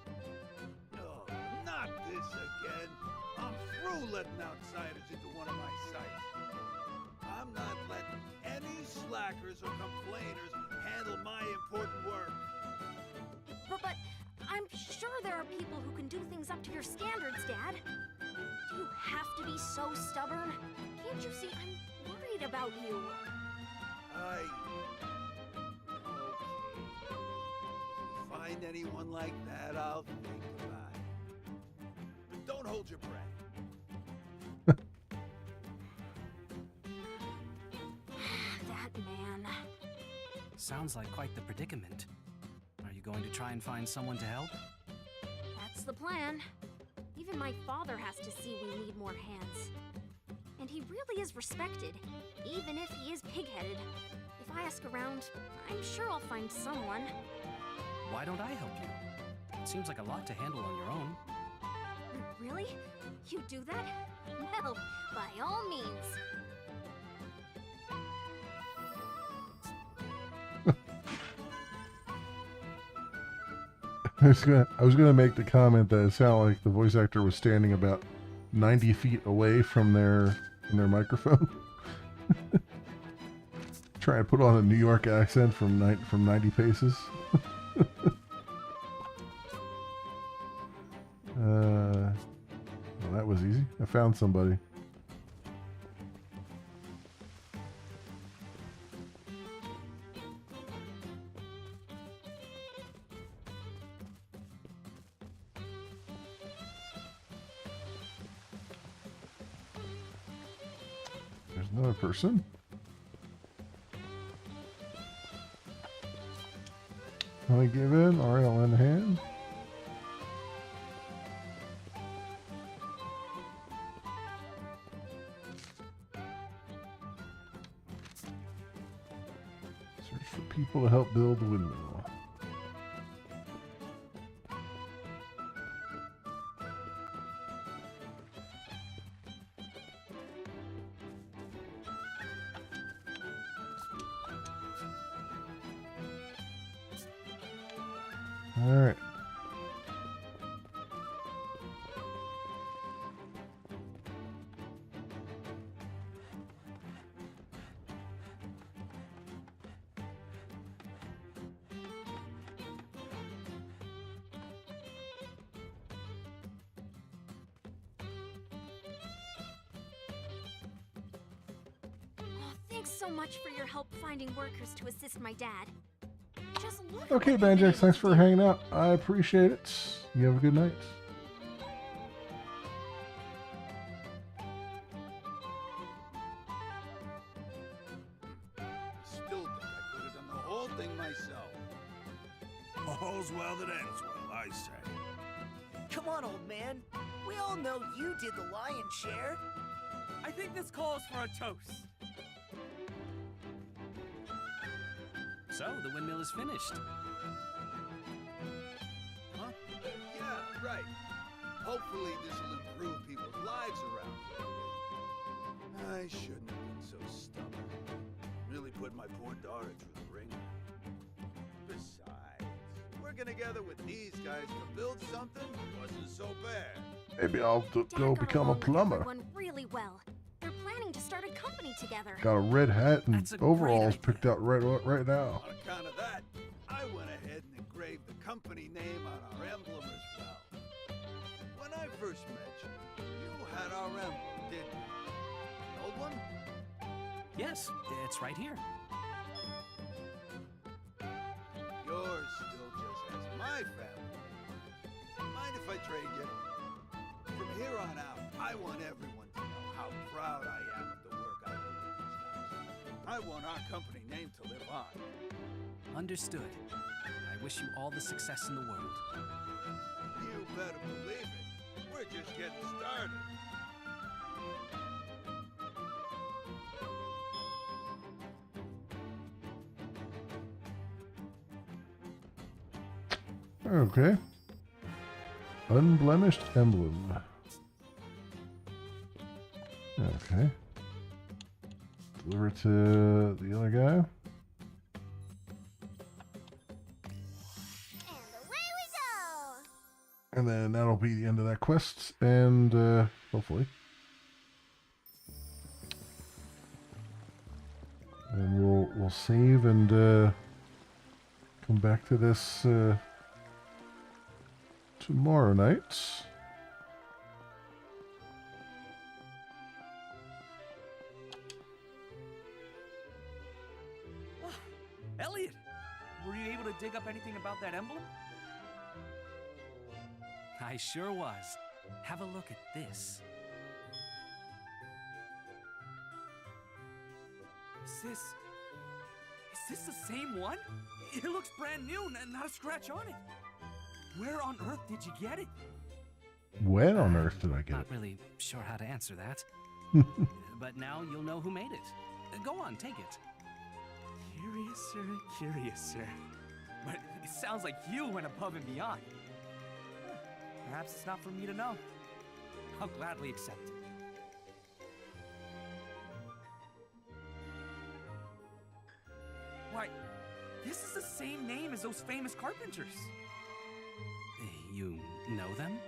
No, not this again. I'm through letting outsiders into one of my sites. I'm not letting any slackers or complainers handle my important work. But I'm sure there are people who can do things up to your standards, Dad. Do you have to be so stubborn? Can't you see I'm worried about you? Okay. If you find anyone like that, I'll think about it. hold your breath. That man. Sounds like quite the predicament. Are you going to try and find someone to help? That's the plan. Even my father has to see we need more hands. And he really is respected, even if he is pig-headed. If I ask around, I'm sure I'll find someone. Why don't I help you? It seems like a lot to handle on your own. Really? You do that? Well, by all means. I was gonna make the comment that it sounded like the voice actor was standing about 90 feet away from their microphone. Trying to put on a New York accent from 90 paces. Well, that was easy. I found somebody. There's another person. I give in. All right, I'll lend a hand. Search for people to help build the windmill. All right. Oh, thanks so much for your help finding workers to assist my dad. Just look at Okay, what you've been Banjax, able thanks to for do. hanging out. I appreciate it. You have a good night. Still think I could have done the whole thing myself. All's well that ends well, I say. Come on, old man. We all know you did the lion's share. I think this calls for a toast. So, the windmill is finished. Huh? Yeah, right. Hopefully this'll improve people's lives around here. I shouldn't have been so stubborn. Really put my poor daughter through the ringer. Besides, working together with these guys to build something wasn't so bad. Maybe I'll go become a plumber. Everyone really well. They're planning to start a company together. Got a red hat and That's a great overalls idea. picked out right now. On account of that, I went ahead and engraved the company name on our emblem as well. When I first met you, you had our emblem, didn't you? An old one? Yes, it's right here. Yours still just has my family name. Mind if I trade you? From here on out, I want everyone to know how proud I am of the work I do with these guys. I want our company name to live on. Understood. I wish you all the success in the world. You better believe it. We're just getting started. Okay. Unblemished emblem. Okay. Deliver it to the other guy. And away we go! And then that'll be the end of that quest. And hopefully. And we'll save and come back to this tomorrow night. Elliot, were you able to dig up anything about that emblem? I sure was. Have a look at this. Is this the same one? It looks brand new, not a scratch on it. Where on earth did you get it? When on earth did I get Not it? really sure how to answer that. But now you'll know who made it. Go on, take it. Curious, sir. But it sounds like you went above and beyond. Perhaps it's not for me to know. I'll gladly accept it. Why, this is the same name as those famous carpenters. You know them?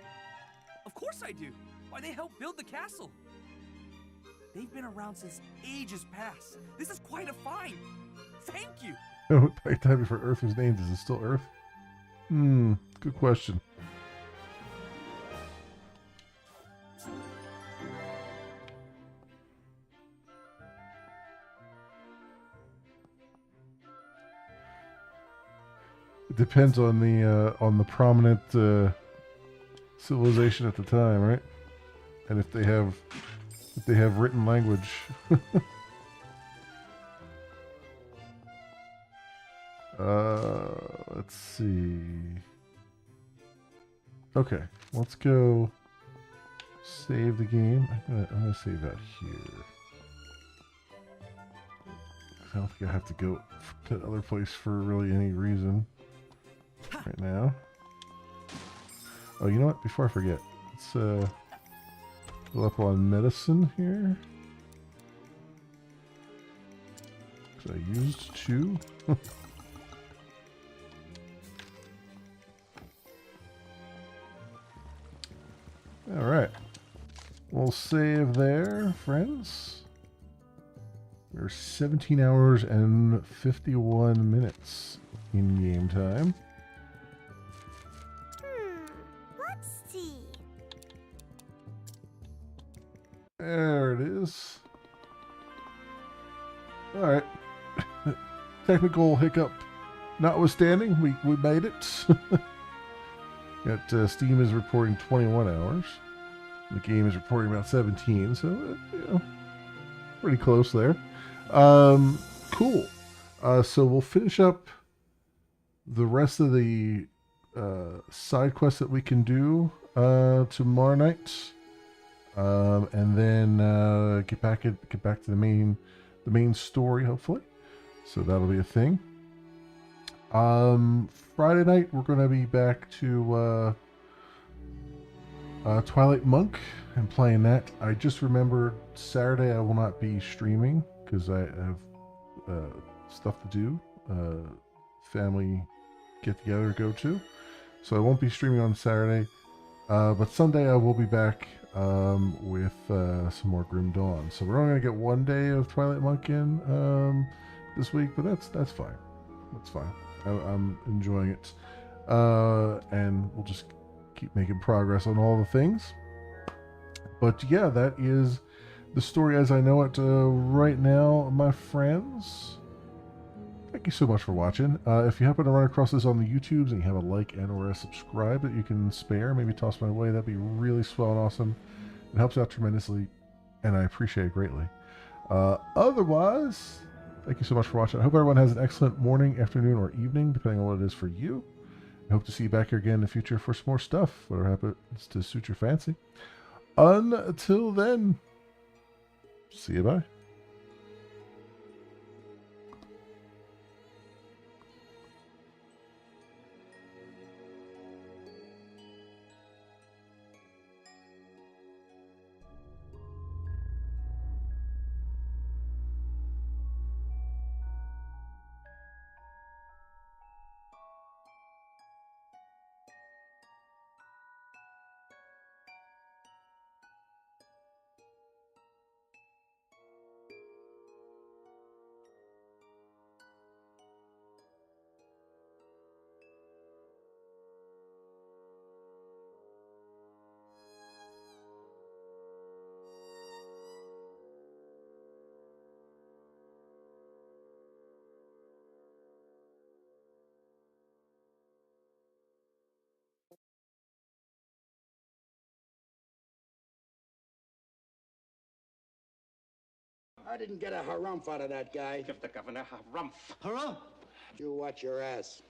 Of course I do. Why, they helped build the castle. They've been around since ages past. This is quite a find. Thank you. Back time before Earth was named. Is it still Earth? Good question. It depends on the prominent civilization at the time, right? And if they have written language. Let's see. Okay, let's go save the game. I'm gonna save that here. I don't think I have to go to the other place for really any reason right now. Oh, you know what? Before I forget, let's go up on medicine here. 'Cause I used 2. All right, we'll save there, friends. We're 17 hours and 51 minutes in game time. Let's see. There it is. All right. Technical hiccup notwithstanding, we made it. Got Steam is reporting 21 hours. The game is reporting about 17, so you know, pretty close there. Cool. So we'll finish up the rest of the side quests that we can do tomorrow night, and then get back to the main story, hopefully. So that'll be a thing. Friday night we're gonna be back to Twilight Monk and playing that. I just remembered Saturday I will not be streaming because I have stuff to do, family get together to go to, so I won't be streaming on Saturday. But Sunday I will be back with some more Grim Dawn. So we're only gonna get one day of Twilight Monk in this week, but that's fine. That's fine. I'm enjoying it, and we'll just keep making progress on all the things. But yeah, that is the story as I know it right now, my friends. Thank you so much for watching. If you happen to run across this on the YouTubes and you have a like and or a subscribe that you can spare, maybe toss my way, that'd be really swell and awesome. It helps out tremendously, and I appreciate it greatly. Otherwise, thank you so much for watching. I hope everyone has an excellent morning, afternoon, or evening, depending on what it is for you. I hope to see you back here again in the future for some more stuff, whatever happens to suit your fancy. Until then, see you bye. I didn't get a harumph out of that guy. Give the governor a harumph. You watch your ass.